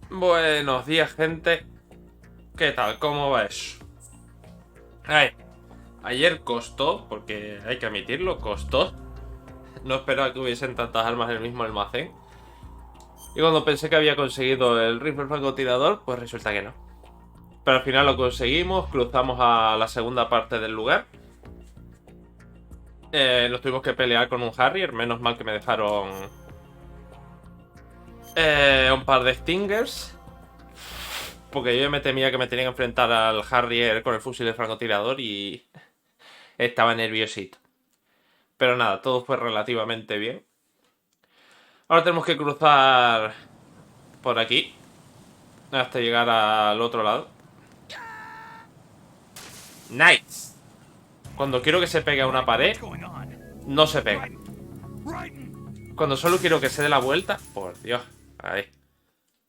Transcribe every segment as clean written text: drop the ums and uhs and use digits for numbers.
Buenos días, gente. ¿Qué tal? ¿Cómo va eso? Ay, ayer costó, porque hay que admitirlo, costó. No esperaba que hubiesen tantas armas en el mismo almacén. Y cuando pensé que había conseguido el rifle francotirador, pues resulta que no. Pero al final lo conseguimos, cruzamos a la segunda parte del lugar. Nos tuvimos que pelear con un Harrier, menos mal que me dejaron un par de Stingers. Porque yo me temía que me tenía que enfrentar al Harrier con el fusil de francotirador y estaba nerviosito. Pero nada, todo fue relativamente bien. Ahora tenemos que cruzar por aquí hasta llegar al otro lado. Nice. Cuando quiero que se pegue a una pared, no se pega. Cuando solo quiero que se dé la vuelta, por Dios, ahí.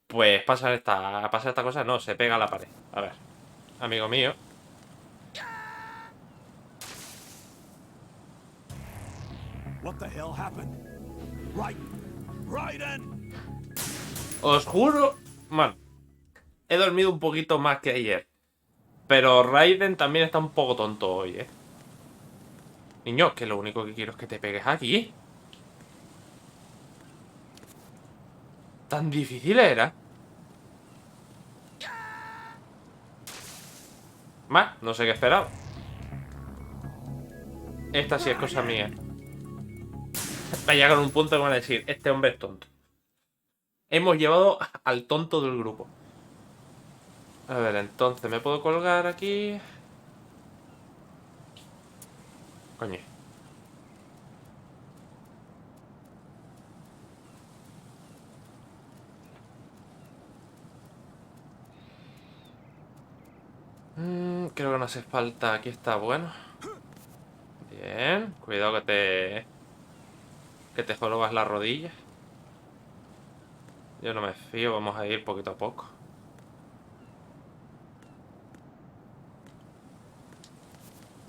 Pues pasa esta cosa, no, se pega a la pared. A ver, amigo mío. Os juro, man, he dormido un poquito más que ayer. Pero Raiden también está un poco tonto hoy, Niño, que lo único que quiero es que te pegues aquí. ¿Tan difícil era? Más, no sé qué esperaba. Esta sí es cosa mía. Va a llegar un punto que van a decir, este hombre es tonto. Hemos llevado al tonto del grupo. A ver, entonces, ¿me puedo colgar aquí? Coño. Creo que no hace falta. Aquí está, bueno. Bien. Cuidado que te jorobas la rodilla. Yo no me fío, vamos a ir poquito a poco.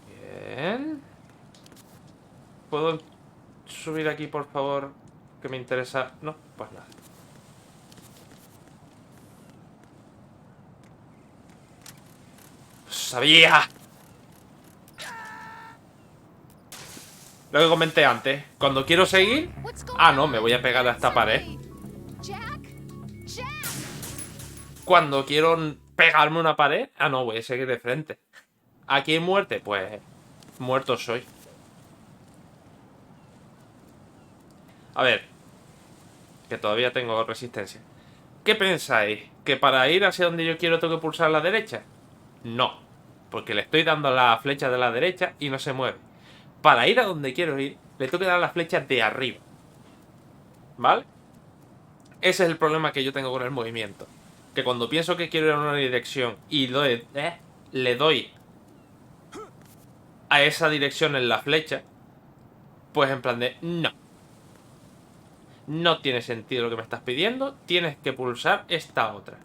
Bien. ¿Puedo subir aquí, por favor? Que me interesa. No, pues nada. ¡Sabía! Lo que comenté antes. Cuando quiero seguir... Ah, no, me voy a pegar a esta pared. Cuando quiero pegarme una pared... Ah, no, voy a seguir de frente. Aquí hay muerte, pues... Muerto soy. A ver. Que todavía tengo resistencia. ¿Qué pensáis? ¿Que para ir hacia donde yo quiero tengo que pulsar a la derecha? No. Porque le estoy dando la flecha de la derecha y no se mueve. Para ir a donde quiero ir, le tengo que dar las flechas de arriba. ¿Vale? Ese es el problema que yo tengo con el movimiento. Que cuando pienso que quiero ir en una dirección y le doy a esa dirección en la flecha, pues en plan de no. No tiene sentido lo que me estás pidiendo, tienes que pulsar esta otra.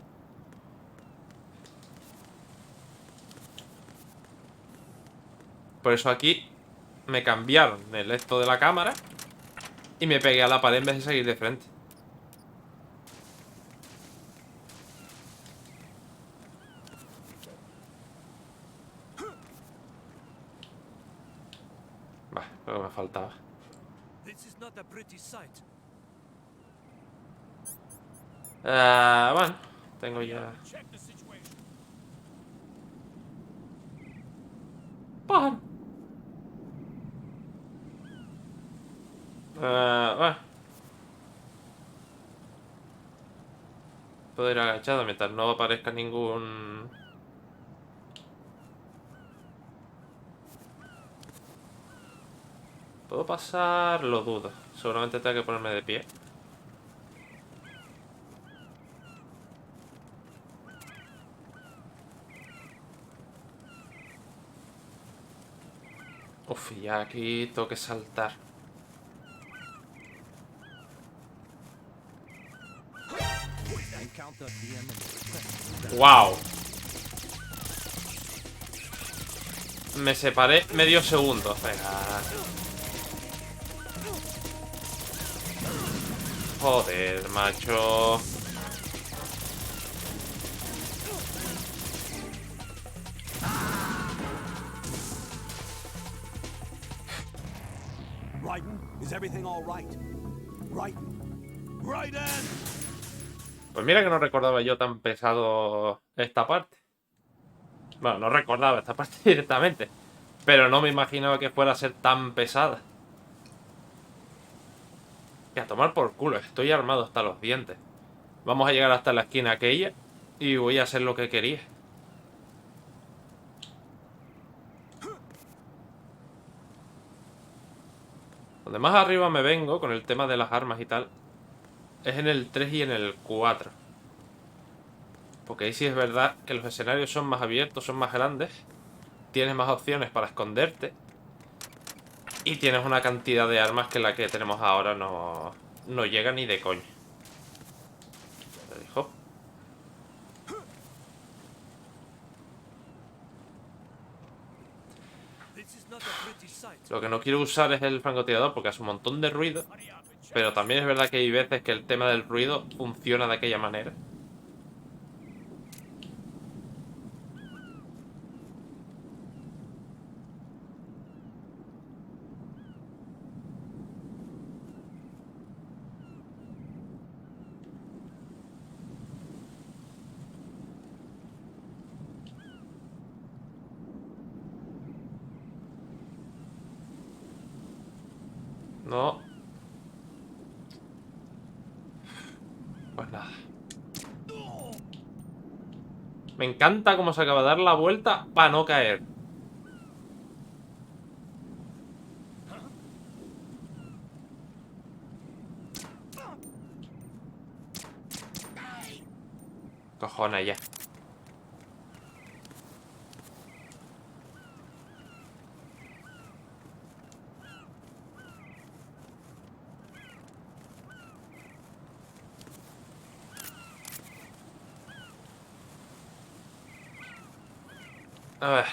Por eso aquí me cambiaron el esto de la cámara y me pegué a la pared en vez de seguir de frente. Va, lo que me faltaba. Bueno, tengo ya... ¡Pájaro! Bueno. Puedo ir agachado mientras no aparezca ningún... ¿Puedo pasar? Lo dudo. Seguramente tengo que ponerme de pie. Uf, ya aquí tengo que saltar. ¡Wow! Me separé medio segundo. Venga. Joder, macho. Raiden, is everything all right? Raiden. Raiden! Pues mira que no recordaba yo tan pesado esta parte. Bueno, no recordaba esta parte directamente. Pero no me imaginaba que fuera a ser tan pesada. Y a tomar por culo, estoy armado hasta los dientes. Vamos a llegar hasta la esquina aquella y voy a hacer lo que quería. Donde más arriba me vengo con el tema de las armas y tal es en el 3 y en el 4. Porque ahí sí es verdad que los escenarios son más abiertos, son más grandes. Tienes más opciones para esconderte. Y tienes una cantidad de armas que la que tenemos ahora no llega ni de coña. Lo dijo. Lo que no quiero usar es el francotirador porque hace un montón de ruido. Pero también es verdad que hay veces que el tema del ruido funciona de aquella manera. No. Pues nada. Me encanta cómo se acaba de dar la vuelta para no caer. Cojones ya. A ver.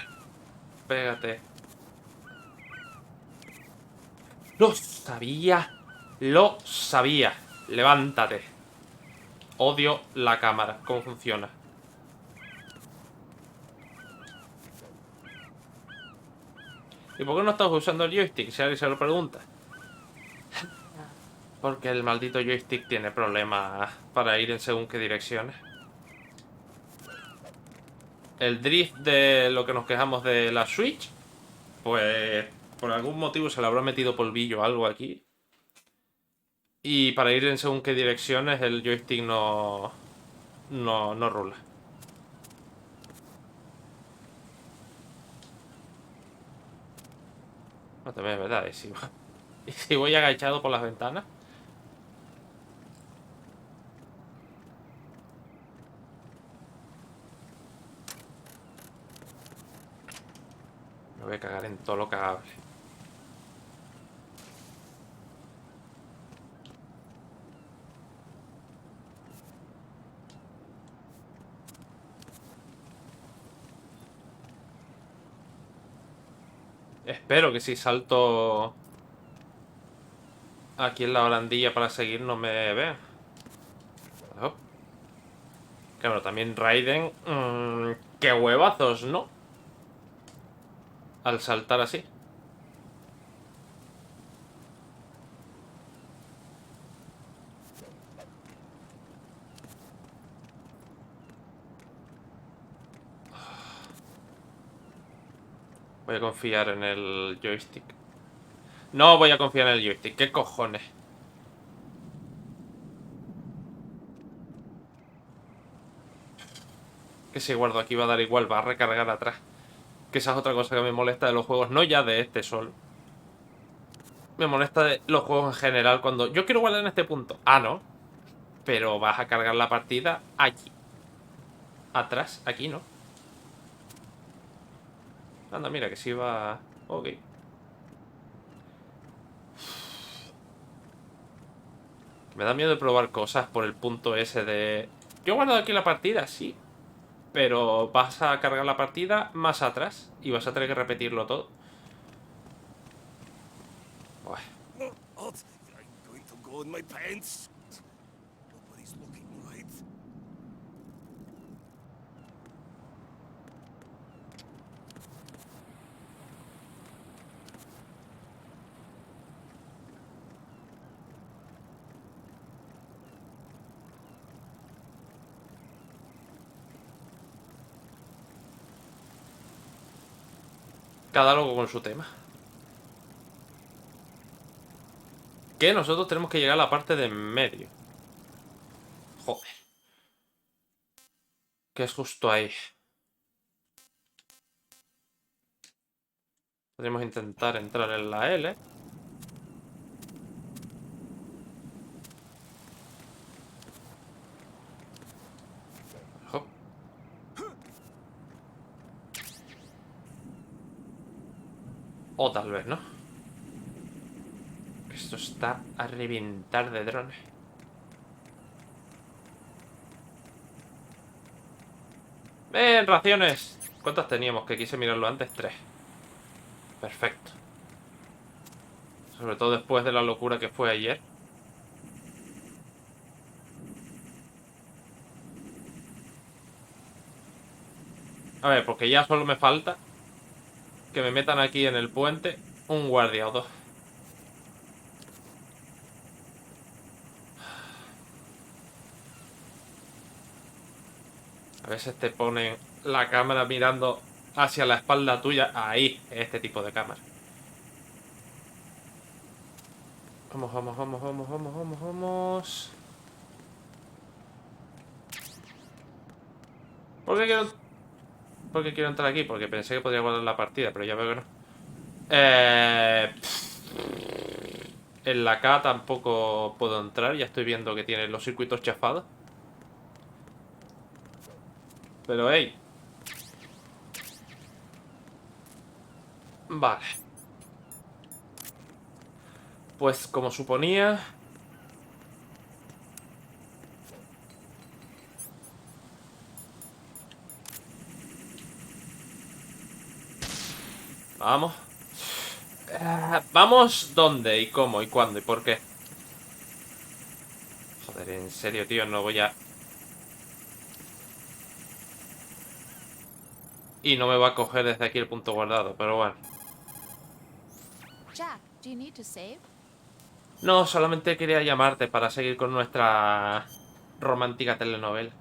Pégate. Lo sabía. Lo sabía. Levántate. Odio la cámara. ¿Cómo funciona? ¿Y por qué no estás usando el joystick? Si alguien se lo pregunta. Porque el maldito joystick tiene problemas para ir en según qué direcciones. El drift de lo que nos quejamos de la Switch, pues por algún motivo se le habrá metido polvillo o algo aquí. Y para ir en según qué direcciones el joystick no rula. No, también es verdad. ¿Y si voy agachado por las ventanas? Me voy a cagar en todo lo cagable. Espero que si salto aquí en la barandilla para seguir no me vean. Oh. Claro, también Raiden... qué huevazos, ¿no? Al saltar así. Voy a confiar en el joystick. No voy a confiar en el joystick. ¿Qué cojones? Que si guardo aquí va a dar igual. Va a recargar atrás. Que esa es otra cosa que me molesta de los juegos. No ya de este solo. Me molesta de los juegos en general cuando... Yo quiero guardar en este punto. Ah, no. Pero vas a cargar la partida aquí. Atrás. Aquí no. Anda, mira, que si va... Ok. Me da miedo de probar cosas por el punto ese de... Yo he guardado aquí la partida, sí. Pero vas a cargar la partida más atrás. Y vas a tener que repetirlo todo. Buah. I'm going to go in my pants. Nobody's looking, right? Cada loco con su tema. Que nosotros tenemos que llegar a la parte de en medio. Joder. Que es justo ahí. Podríamos intentar entrar en la L. Ojo. O tal vez, ¿no? Esto está a reventar de drones. ¡Ven, raciones! ¿Cuántas teníamos? Que quise mirarlo antes. 3. Perfecto. Sobre todo después de la locura que fue ayer. A ver, porque ya solo me falta que me metan aquí en el puente un guardia o 2. A veces te ponen la cámara mirando hacia la espalda tuya. Ahí, este tipo de cámara. Vamos, vamos, vamos, vamos, vamos, vamos, vamos. ¿Por qué quiero entrar aquí? Porque pensé que podría guardar la partida, pero ya veo que no. En la K tampoco puedo entrar. Ya estoy viendo que tiene los circuitos chafados. Pero, hey. Vale. Pues como suponía... Vamos. ¿Vamos dónde? ¿Y cómo? ¿Y cuándo? ¿Y por qué? Joder, en serio, tío, no voy a... Y no me va a coger desde aquí el punto guardado, pero bueno. Jack, do you need to save? No, solamente quería llamarte para seguir con nuestra romántica telenovela.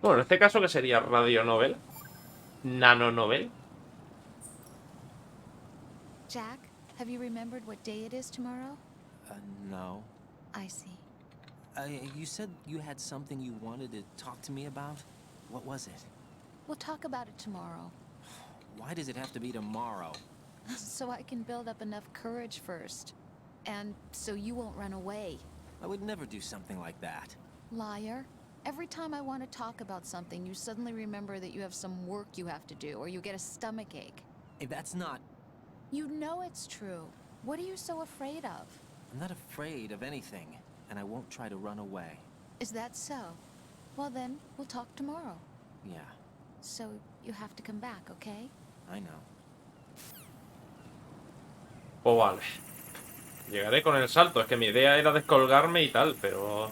Bueno, en este caso, ¿qué sería? ¿Radionovela? ¿Nanonovela? Jack, have you remembered what day it is tomorrow? No. I see. You said you had something you wanted to talk to me about? What was it? We'll talk about it tomorrow. Why does it have to be tomorrow? So I can build up enough courage first. And so you won't run away. I would never do something like that. Liar. Every time I want to talk about something, you suddenly remember that you have some work you have to do, or you get a stomachache. Hey, that's not... You know it's true. What are you so afraid of? I'm not afraid of anything, and I won't try to run away. Is that so? Well then, we'll talk tomorrow. Yeah, So you have to come back, okay? I know. Pues vale. Llegaré con el salto. Es que mi idea era descolgarme y tal, pero...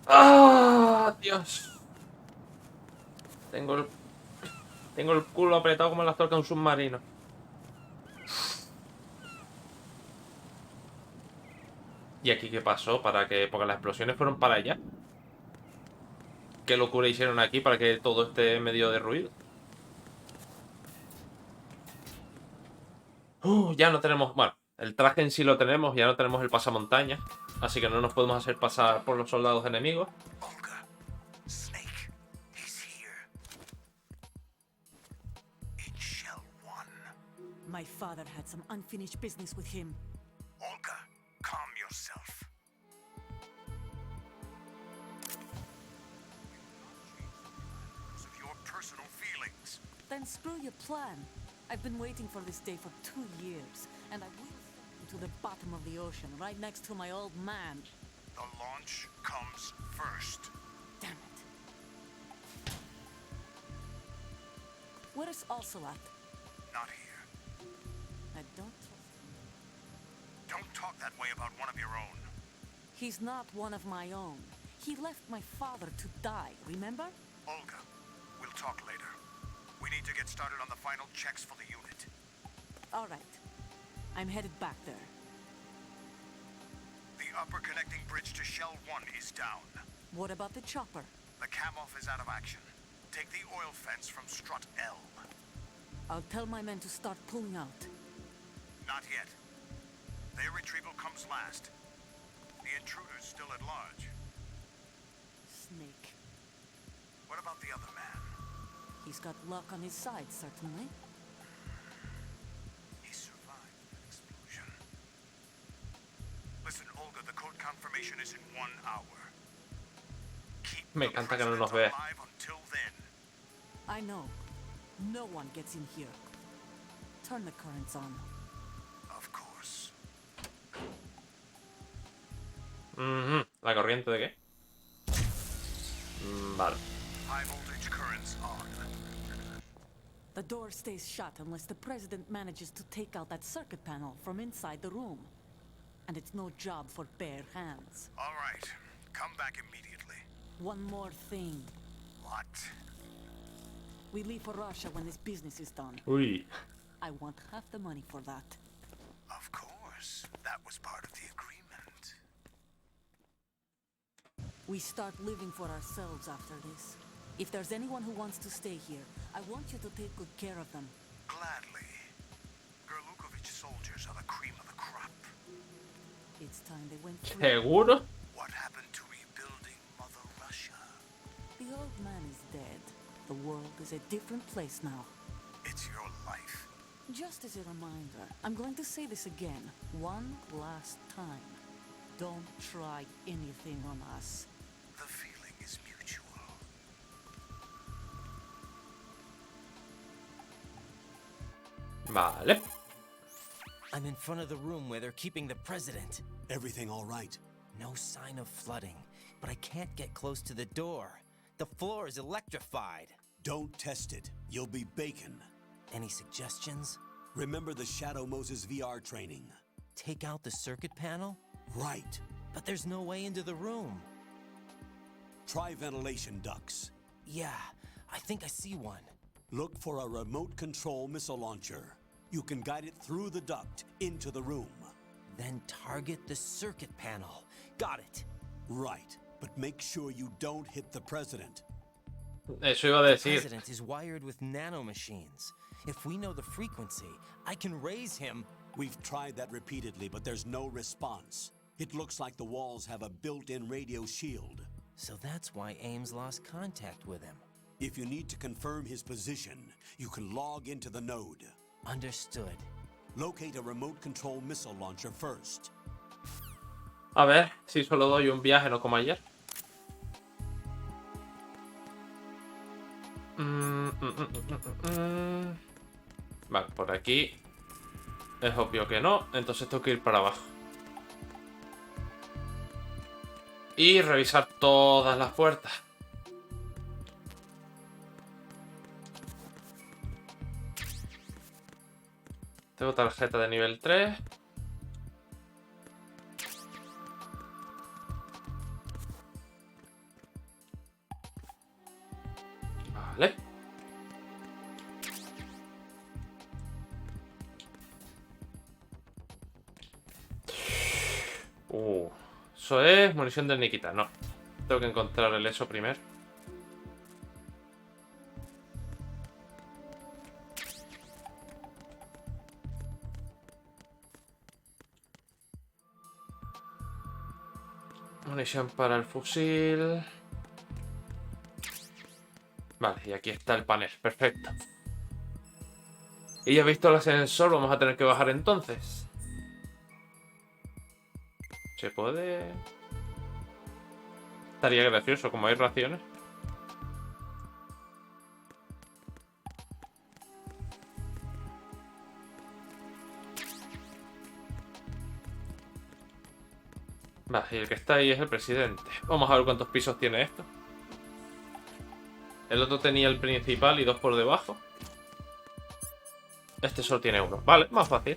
¡Ah! Dios. Tengo el culo apretado como las tuercas de un submarino. ¿Y aquí qué pasó? Porque las explosiones fueron para allá. ¿Qué locura hicieron aquí para que todo esté medio derruido? Ya no tenemos... Bueno, el traje en sí lo tenemos, ya no tenemos el pasamontañas. Así que no nos podemos hacer pasar por los soldados enemigos. Olga, Snake, he's here. In Shell 1. My father had some unfinished business with him. Olga, calm yourself. Because of your personal feelings. Then screw your plan. I've been waiting for this day for 2 years, and I will to the bottom of the ocean, right next to my old man. The launch comes first. Damn it. Where is Ocelot? Not here. I don't trust him. Don't talk that way about one of your own. He's not one of my own. He left my father to die, remember? Olga, talk later. We need to get started on the final checks for the unit. All right. I'm headed back there. The upper connecting bridge to Shell 1 is down. What about the chopper? The cam-off is out of action. Take the oil fence from strut L. I'll tell my men to start pulling out. Not yet. Their retrieval comes last. The intruder's still at large. Snake. What about the other man? He's got luck on his side, certainly. He survived that explosion. Listen, Olga, the code confirmation is in 1 hour. Keep Me the encanta que no president nos vea. alive until then. I know. No one gets in here. Turn the currents on. Of course. ¿La corriente de qué? Vale. High voltage currents on. The door stays shut unless the president manages to take out that circuit panel from inside the room. And it's no job for bare hands. All right. Come back immediately. One more thing. What? We leave for Russia when this business is done. Uy. I want half the money for that. Of course. That was part of the agreement. We start living for ourselves after this. If there's anyone who wants to stay here, I want you to take good care of them. Gladly. Gerlukovich soldiers are the cream of the crop. It's time they went free. ¿Seguro? What happened to rebuilding Mother Russia? The old man is dead. The world is a different place now. It's your life. Just as a reminder, I'm going to say this again, one last time. Don't try anything on us. The feeling is mutual. Vale. I'm in front of the room where they're keeping the president. Everything all right? No sign of flooding, but I can't get close to the door. The floor is electrified. Don't test it. You'll be bacon. Any suggestions? Remember the Shadow Moses VR training? Take out the circuit panel? Right. But there's no way into the room. Try ventilation ducts. Yeah, I think I see one. Look for a remote control missile launcher. You can guide it through the duct into the room. Then target the circuit panel. Got it. Right. But make sure you don't hit the president. Eso iba a The decir. president is wired with nanomachines. If we know the frequency, I can raise him. We've tried that repeatedly, but there's no response. It looks like the walls have a built-in radio shield. So that's why Ames lost contact with him. If you need to confirm his position, you can log into the node. Understood. Locate a remote control missile launcher first. A ver si solo doy un viaje, no como ayer. Vale, por aquí es obvio que no, entonces tengo que ir para abajo. Y revisar todas las puertas. Tengo tarjeta de nivel 3. Vale. Eso es munición de Nikita. No. Tengo que encontrar el eso primero. Munición para el fusil. Vale, y aquí está el panel. Perfecto. Y ya he visto el ascensor. Vamos a tener que bajar entonces. ¿Se puede? Estaría gracioso, como hay raciones. Vale, y el que está ahí es el presidente. Vamos a ver cuántos pisos tiene esto. El otro tenía el principal y 2 por debajo. Este solo tiene 1. Vale, más fácil.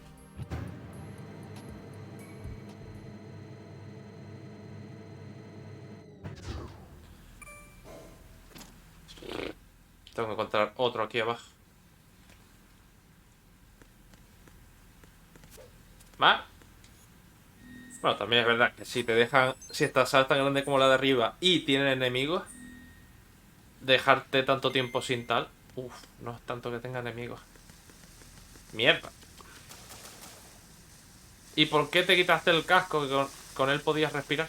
Tengo que encontrar otro aquí abajo. ¿Más? Bueno, también es verdad que si te dejan... Si esta sala es tan grande como la de arriba y tienen enemigos, dejarte tanto tiempo sin tal... Uf, no es tanto que tenga enemigos. Mierda. ¿Y por qué te quitaste el casco? Que con él podías respirar.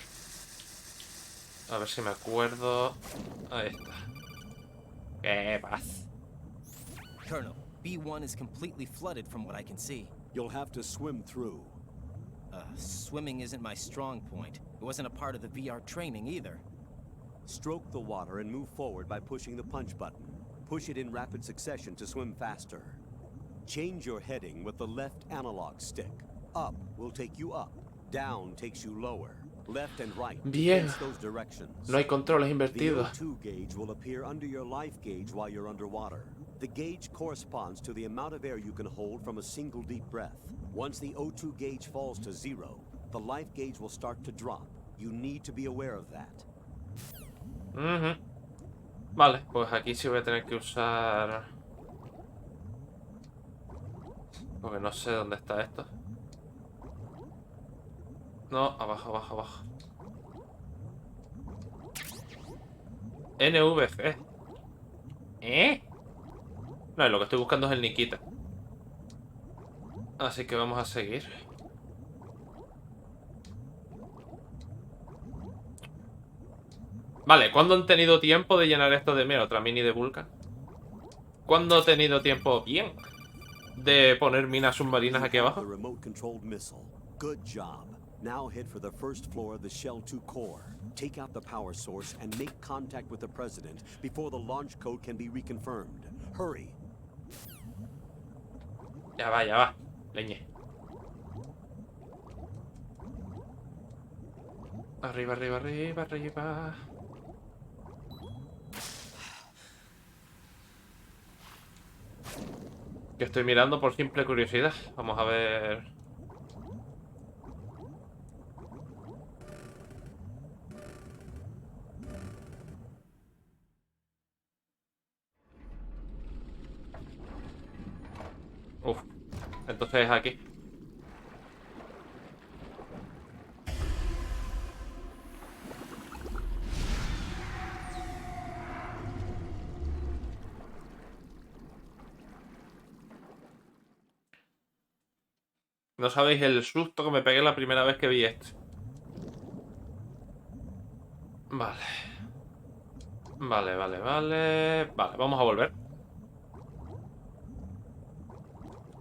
A ver si me acuerdo. Ahí está. ¡Qué paz! Colonel, B1 is completely flooded from what I can see. You'll have to swim through. Swimming isn't my strong point. It wasn't a part of the VR training either. Stroke the water and move forward by pushing the punch button. Push it in rapid succession to swim faster. Change your heading with the left analog stick. Up will take you up. Down takes you lower. Left and right. Bien. Face those directions. No hay controles The invertidos. O2 gauge will appear under your life gauge while you're underwater. The gauge corresponds to the amount of air you can hold from a single deep breath. Once the O2 gauge falls to 0, the life gauge will start to drop. You need to be aware of that. Vale, pues aquí sí voy a tener que usar... Porque no sé dónde está esto. No, abajo, abajo, abajo. NVC. ¿Eh? No, lo que estoy buscando es el Nikita. Así que vamos a seguir. Vale, ¿cuándo han tenido tiempo de llenar esto de mira, otra mini de Vulcan? ¿Cuándo he tenido tiempo bien de poner minas submarinas aquí abajo? The remote controlled missile. Good job. Now head for the first floor of the Shell 2 core. Take out the power source and make contact with the president before the launch code can be reconfirmed. Hurry. Ya va, leñe. Arriba, arriba, arriba, arriba. Que estoy mirando por simple curiosidad. Vamos a ver. Uf. Entonces aquí. No sabéis el susto que me pegué la primera vez que vi esto. Vale. Vale, vamos a volver.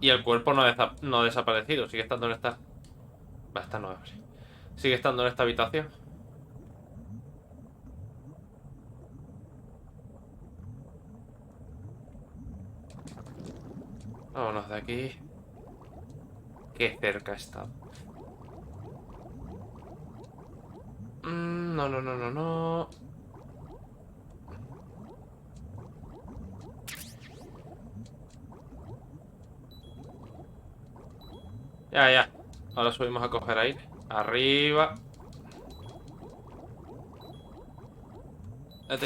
Y el cuerpo no ha desaparecido. Sigue estando en esta... Va, esta no abre. Sigue estando en esta habitación. Vámonos de aquí. Qué cerca está. No. Ya. Ahora subimos a coger aire. Arriba. He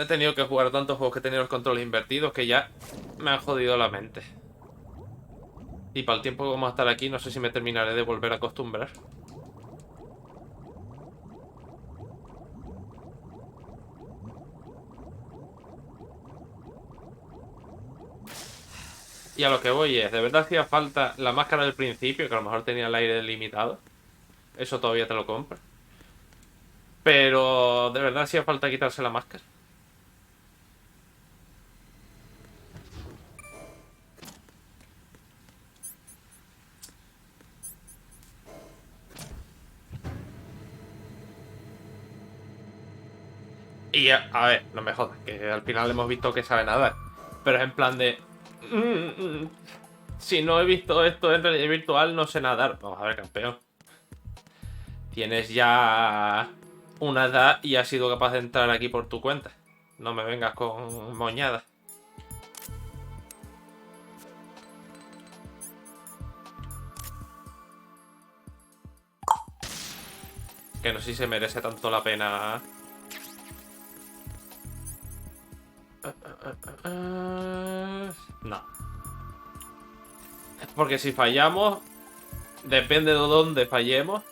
tenido que jugar tantos juegos que he tenido los controles invertidos que ya me han jodido la mente. Y para el tiempo que vamos a estar aquí, no sé si me terminaré de volver a acostumbrar. Y a lo que voy es, de verdad hacía falta la máscara del principio, que a lo mejor tenía el aire limitado. Eso todavía te lo compro. Pero de verdad hacía falta quitarse la máscara. Y a ver, no me jodas, que al final hemos visto que sabe nadar. Pero es en plan de... si no he visto esto en realidad virtual, no sé nadar. Vamos a ver, campeón. Tienes ya una edad y has sido capaz de entrar aquí por tu cuenta. No me vengas con moñadas. Que no sé si se merece tanto la pena. No. Porque si fallamos, depende de dónde fallemos.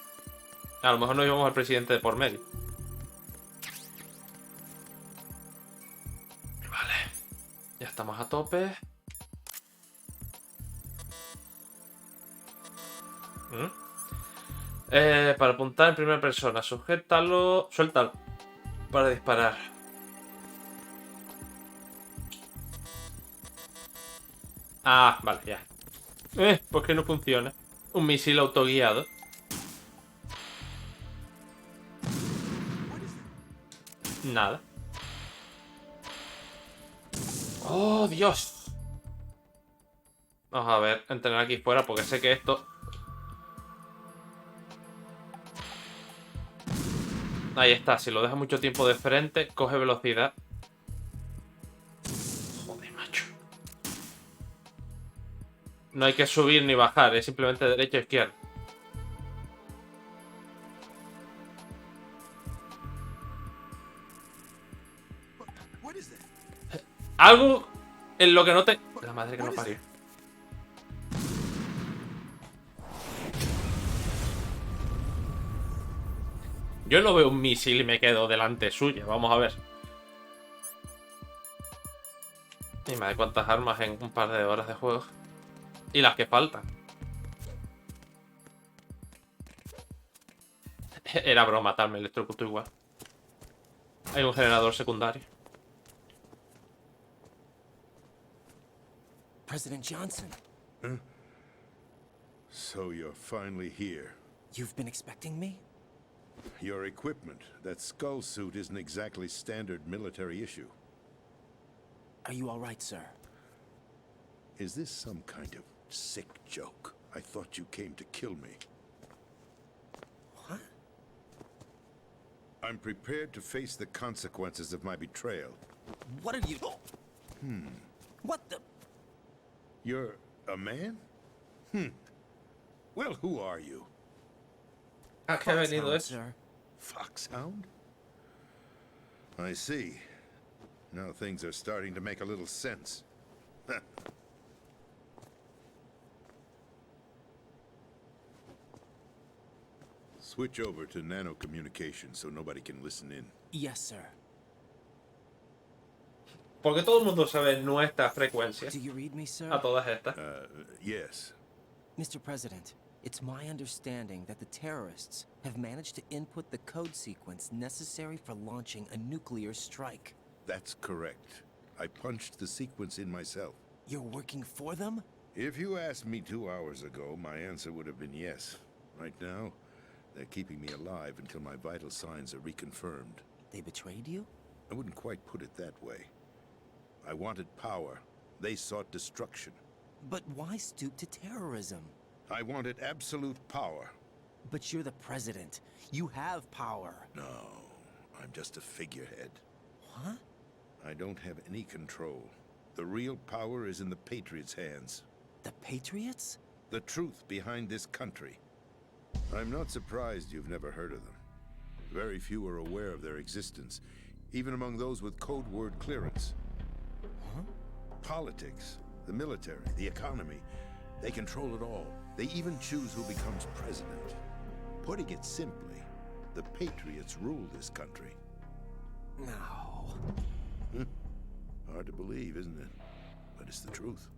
A lo mejor nos llevamos al presidente de por medio. Vale. Ya estamos a tope. Para apuntar en primera persona, sujétalo, suéltalo para disparar. Ah, vale, ya. ¿Por qué no funciona? Un misil autoguiado. Nada. ¡Oh, Dios! Vamos a ver, entrenar aquí fuera porque sé que esto... Ahí está, si lo deja mucho tiempo de frente, coge velocidad. Joder, macho. No hay que subir ni bajar, es simplemente derecha o izquierda. Algo en lo que no te... La madre que no parió. Yo no veo un misil y me quedo delante suya. Vamos a ver. Y madre, cuántas armas en un par de horas de juego. Y las que faltan. Era broma, tal, me electrocutó igual. Hay un generador secundario. President Johnson, So you're finally here. you've been expecting me? Your equipment, that skull suit isn't exactly standard military issue. Are you all right, sir? Is this some kind of sick joke? I thought you came to kill me. What? I'm prepared to face the consequences of my betrayal. What are you... What the... You're a man? Well, who are you? ¿A qué ha venido Foxhound, eso? sir. Foxhound? I see. Now things are starting to make a little sense. Switch over to nano communication so nobody can listen in. Yes, sir. Porque todo el mundo sabe nuestra frecuencia. Do you read me, sir? A todas estas. Yes. Mr. President, it's my understanding that the terrorists have managed to input the code sequence necessary for launching a nuclear strike. That's correct. I punched the sequence in myself. You're working for them? If you asked me 2 hours ago, my answer would have been yes. Right now, they're keeping me alive until my vital signs are reconfirmed. They betrayed you? I wouldn't quite put it that way. I wanted power. They sought destruction. But why stoop to terrorism? I wanted absolute power. But you're the president. You have power. No, I'm just a figurehead. What? I don't have any control. The real power is in the Patriots' hands. The Patriots? The truth behind this country. I'm not surprised you've never heard of them. Very few are aware of their existence, even among those with code word clearance. Huh? Politics, the military, the economy, they control it all. They even choose who becomes president. Putting it simply, the Patriots rule this country. No. Hard to believe, isn't it? But it's the truth.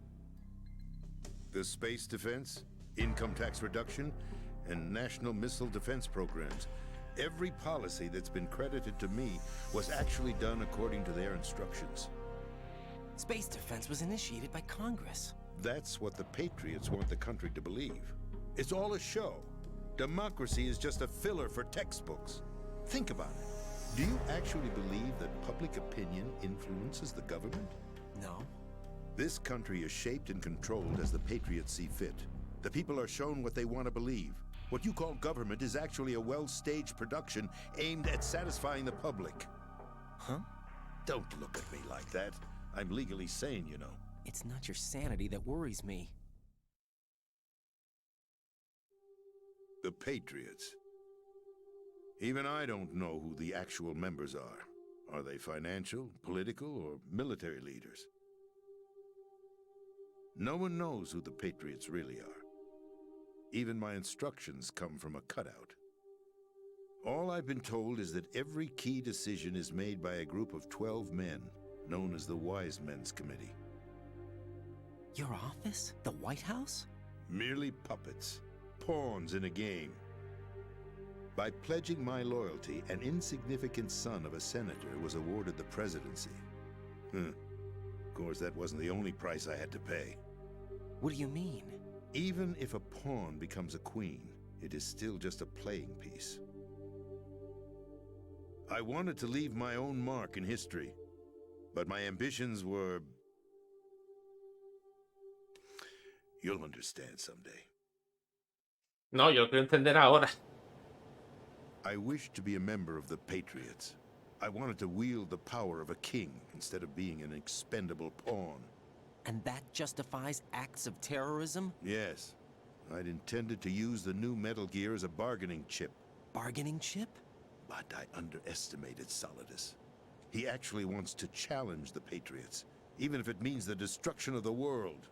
The space defense, income tax reduction, and national missile defense programs. Every policy that's been credited to me was actually done according to their instructions. Space defense was initiated by Congress. That's what the Patriots want the country to believe. It's all a show. Democracy is just a filler for textbooks. Think about it. Do you actually believe that public opinion influences the government? No. This country is shaped and controlled as the Patriots see fit. The people are shown what they want to believe. What you call government is actually a well-staged production aimed at satisfying the public. Huh? Don't look at me like that. I'm legally sane, you know. It's not your sanity that worries me. The Patriots. Even I don't know who the actual members are. Are they financial, political, or military leaders? No one knows who the Patriots really are. Even my instructions come from a cutout. All I've been told is that every key decision is made by a group of 12 men, known as the Wise Men's Committee. Your office? The White House? Merely puppets, pawns in a game. By pledging my loyalty, an insignificant son of a senator was awarded the presidency. Of course, that wasn't the only price I had to pay. What do you mean? Even if a pawn becomes a queen, it is still just a playing piece. I wanted to leave my own mark in history, but my ambitions were... You'll understand someday. No, yo lo quiero entender ahora. I wished to be a member of the Patriots. I wanted to wield the power of a king instead of being an expendable pawn. And that justifies acts of terrorism? Yes. I'd intended to use the new Metal Gear as a bargaining chip. Bargaining chip? But I underestimated Solidus. He actually wants to challenge the Patriots, even if it means the destruction of the world.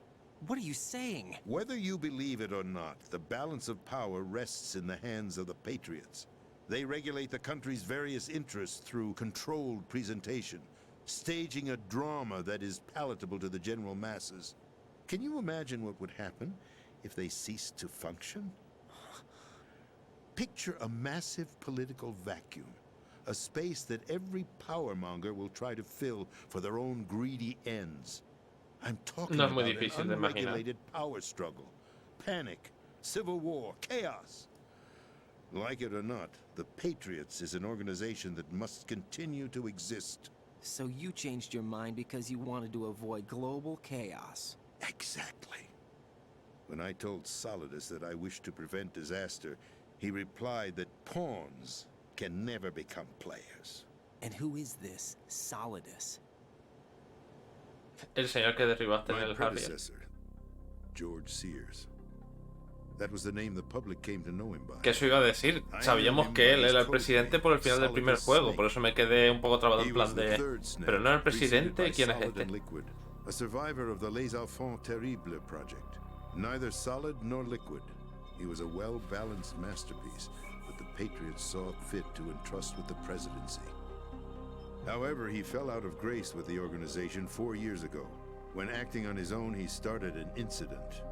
What are you saying? Whether you believe it or not, the balance of power rests in the hands of the Patriots. They regulate the country's various interests through controlled presentation, staging a drama that is palatable to the general masses. Can you imagine what would happen if they ceased to function? Picture a massive political vacuum, a space that every powermonger will try to fill for their own greedy ends. I'm talking No es muy about difícil an de imaginar. unregulated power struggle, panic, civil war, chaos. Like it or not, the Patriots is an organization that must continue to exist. So you changed your mind because you wanted to avoid global chaos. Exactly. When I told Solidus that I wished to prevent disaster, he replied that pawns can never become players. And who is this Solidus? El señor que derribaste en My el Harrier. predecessor, George Sears. That was the name the public came to know him by. Que eso iba a decir. Sabíamos que él era el presidente por el final del primer juego, por eso me quedé un poco trabado en plan de... Pero no era el presidente, ¿quién es este? A survivor of the Les Enfants Terribles project. Neither solid nor liquid. He was a well-balanced masterpiece that the Patriots saw fit to entrust with the presidency. However, he fell out of grace with the organization 4 years ago. When acting on his own, he started an incident.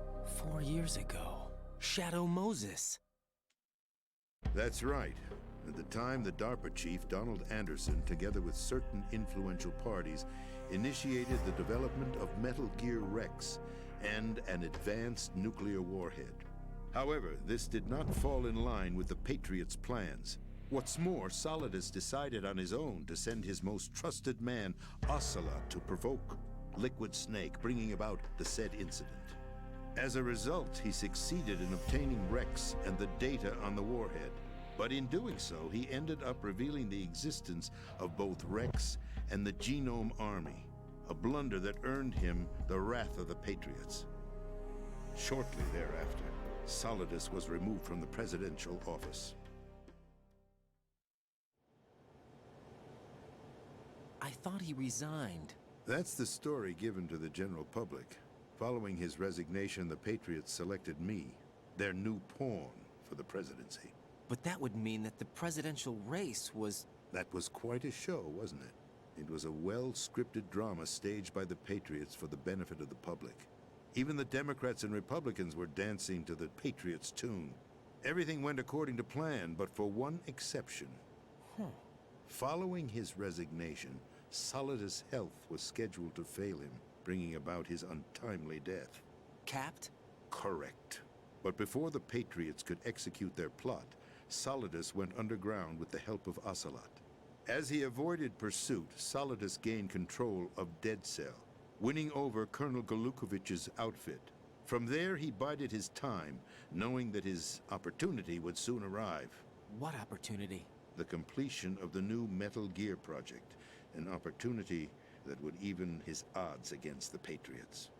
4 years ago. Shadow Moses. That's right. At the time, the DARPA chief, Donald Anderson, together with certain influential parties, initiated the development of Metal Gear Rex and an advanced nuclear warhead. However, this did not fall in line with the Patriots' plans. What's more, Solidus decided on his own to send his most trusted man, Ocelot, to provoke Liquid Snake, bringing about the said incident. As a result, he succeeded in obtaining Rex and the data on the warhead. But in doing so, he ended up revealing the existence of both Rex and the Genome Army, a blunder that earned him the wrath of the Patriots. Shortly thereafter, Solidus was removed from the presidential office. I thought he resigned. That's the story given to the general public. Following his resignation, the Patriots selected me, their new pawn, for the presidency. But that would mean that the presidential race was... That was quite a show, wasn't it? It was a well-scripted drama staged by the Patriots for the benefit of the public. Even the Democrats and Republicans were dancing to the Patriots' tune. Everything went according to plan, but for one exception. Following his resignation, Solidus' health was scheduled to fail him, bringing about his untimely death. Capped? Correct. But before the Patriots could execute their plot, Solidus went underground with the help of Ocelot. As he avoided pursuit, Solidus gained control of Dead Cell, winning over Colonel Golukovich's outfit. From there, he bided his time, knowing that his opportunity would soon arrive. What opportunity? The completion of the new Metal Gear project, an opportunity that would even his odds against the Patriots.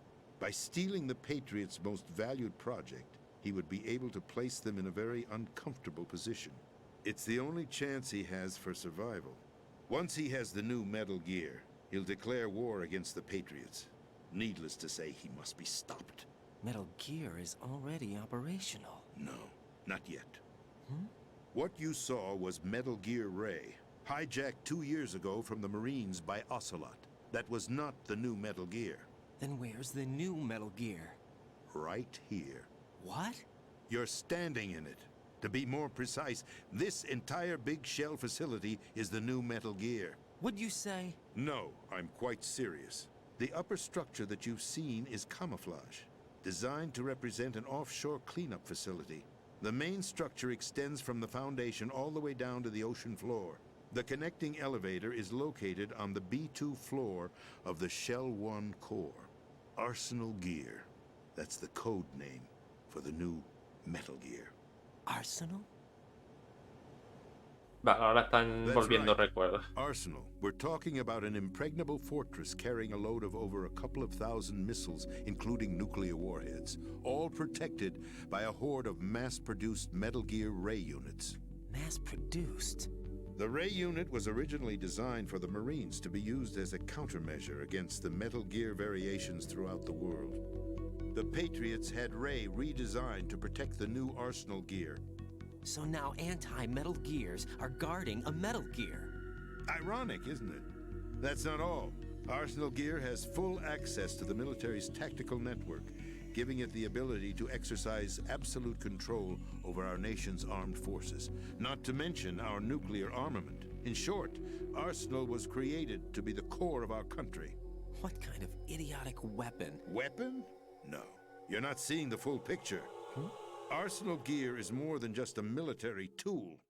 By stealing the Patriots' most valued project, he would be able to place them in a very uncomfortable position. It's the only chance he has for survival. Once he has the new Metal Gear, he'll declare war against the Patriots. Needless to say, he must be stopped. Metal Gear is already operational. No, not yet. What you saw was Metal Gear Ray, hijacked 2 years ago from the Marines by Ocelot. That was not the new Metal Gear. Then where's the new Metal Gear? Right here. What? You're standing in it. To be more precise, this entire big shell facility is the new Metal Gear. Would you say? No, I'm quite serious. The upper structure that you've seen is camouflage, designed to represent an offshore cleanup facility. The main structure extends from the foundation all the way down to the ocean floor. The connecting elevator is located on the B2 floor of the Shell 1 core. Arsenal Gear. That's the code name for the new Metal Gear. Arsenal? Vale, ahora están That's volviendo right. recuerdos. Arsenal. We're talking about an impregnable fortress carrying a load of over a couple of thousand missiles, including nuclear warheads, all protected by a horde of mass-produced Metal Gear Ray units. Mass-produced? The Ray unit was originally designed for the Marines to be used as a countermeasure against the Metal Gear variations throughout the world. The Patriots had Ray redesigned to protect the new Arsenal Gear. So now anti-Metal Gears are guarding a Metal Gear. Ironic, isn't it? That's not all. Arsenal Gear has full access to the military's tactical network, giving it the ability to exercise absolute control over our nation's armed forces, not to mention our nuclear armament. In short, Arsenal was created to be the core of our country. What kind of idiotic weapon? Weapon? No. You're not seeing the full picture. Arsenal Gear is more than just a military tool.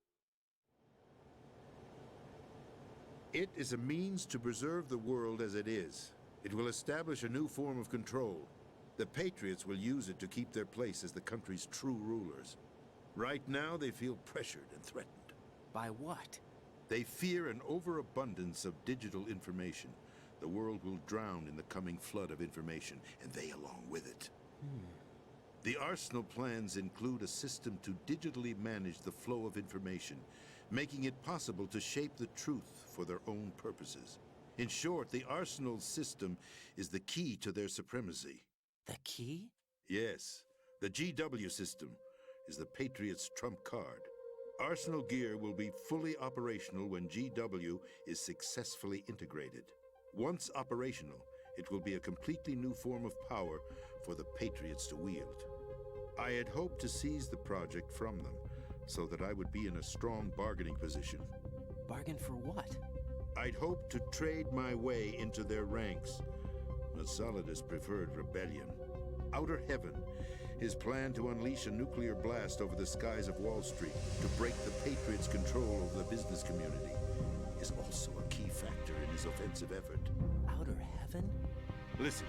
It is a means to preserve the world as it is. It will establish a new form of control. The Patriots will use it to keep their place as the country's true rulers. Right now, they feel pressured and threatened. By what? They fear an overabundance of digital information. The world will drown in the coming flood of information, and they along with it. The Arsenal plans include a system to digitally manage the flow of information, making it possible to shape the truth for their own purposes. In short, the Arsenal system is the key to their supremacy. The key? Yes, the GW system is the Patriots' trump card. Arsenal Gear will be fully operational when GW is successfully integrated. Once operational, it will be a completely new form of power for the Patriots to wield. I had hoped to seize the project from them, so that I would be in a strong bargaining position. Bargain for what? I'd hoped to trade my way into their ranks, but Solidus preferred rebellion. Outer Heaven, his plan to unleash a nuclear blast over the skies of Wall Street to break the Patriots' control over the business community, is also a key factor in his offensive effort. Outer Heaven? Listen,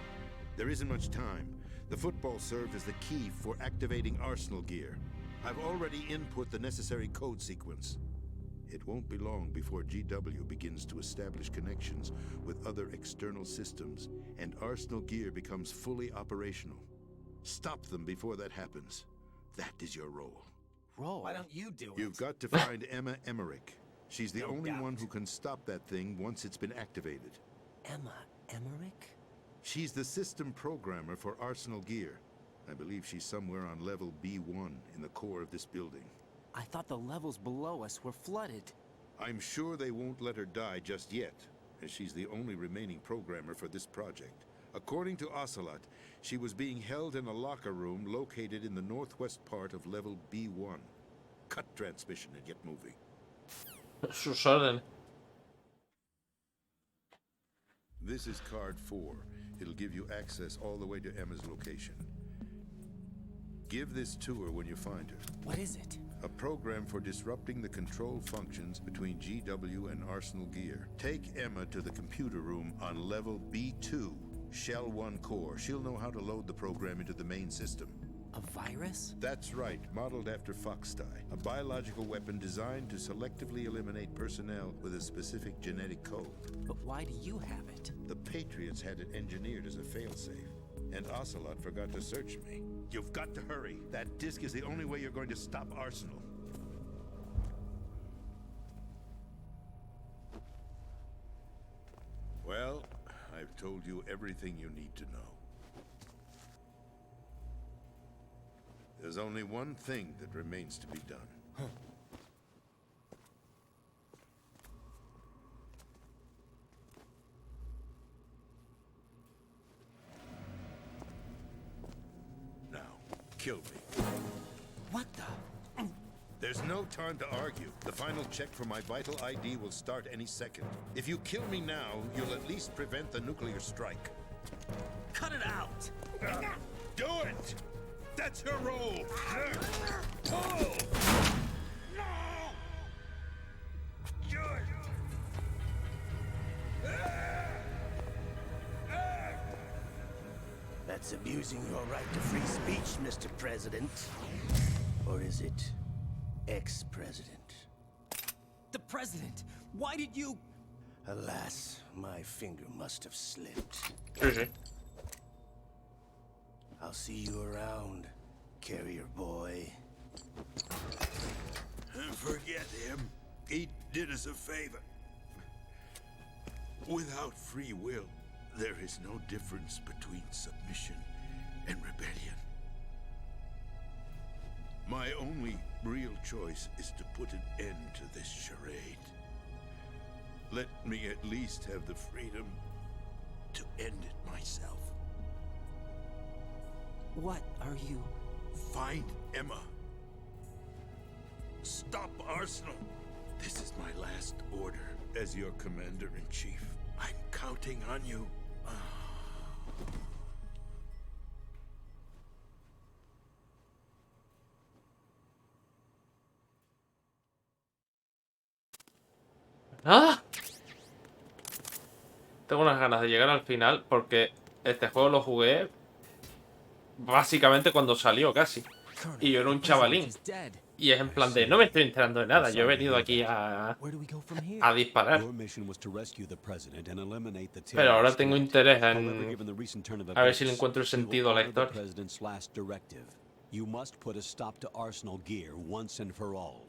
there isn't much time. The football served as the key for activating Arsenal Gear. I've already input the necessary code sequence. It won't be long before GW begins to establish connections with other external systems, and Arsenal Gear becomes fully operational. Stop them before that happens. That is your role. Roll. Why don't you do it? You've got to find Emma Emmerich. She's the No only doubt. one who can stop that thing once it's been activated. Emma Emmerich? She's the system programmer for Arsenal Gear. I believe she's somewhere on level B1 in the core of this building. I thought the levels below us were flooded. I'm sure they won't let her die just yet, as she's the only remaining programmer for this project. According to Ocelot, she was being held in a locker room located in the northwest part of level B1. Cut transmission and get moving. Sus órdenes. This is card 4. It'll give you access all the way to Emma's location. Give this to her when you find her. What is it? A program for disrupting the control functions between GW and Arsenal Gear. Take Emma to the computer room on level B2, Shell 1 core. She'll know how to load the program into the main system. A virus? That's right, modeled after Foxdie, a biological weapon designed to selectively eliminate personnel with a specific genetic code. But why do you have it? The Patriots had it engineered as a failsafe, and Ocelot forgot to search me. You've got to hurry. That disk is the only way you're going to stop Arsenal. told you everything you need to know. There's only one thing that remains to be done. Now, kill me. What the? There's no time to argue. The final check for my vital ID will start any second. If you kill me now, you'll at least prevent the nuclear strike. Cut it out! Do it! That's her role! Pull! No! Good! That's abusing your right to free speech, Mr. President. Or is it ex-president? The president! Why did you... Alas, my finger must have slipped. Sí. I'll see you around, carrier boy. Forget him. He did us a favor. Without free will, there is no difference between submission and rebellion. My only real choice is to put an end to this charade. Let me at least have the freedom to end it myself. What are you... Find Emma. Stop Arsenal. This is my last order as your commander-in-chief. I'm counting on you. ¡Ah! Tengo unas ganas de llegar al final porque este juego lo jugué básicamente cuando salió casi. Y yo era un chavalín. Y es en plan de, no me estoy enterando de nada. Yo he venido aquí a disparar. Pero ahora tengo interés en a ver si le encuentro el sentido a la historia. You must put a stop to Arsenal gear once and for all.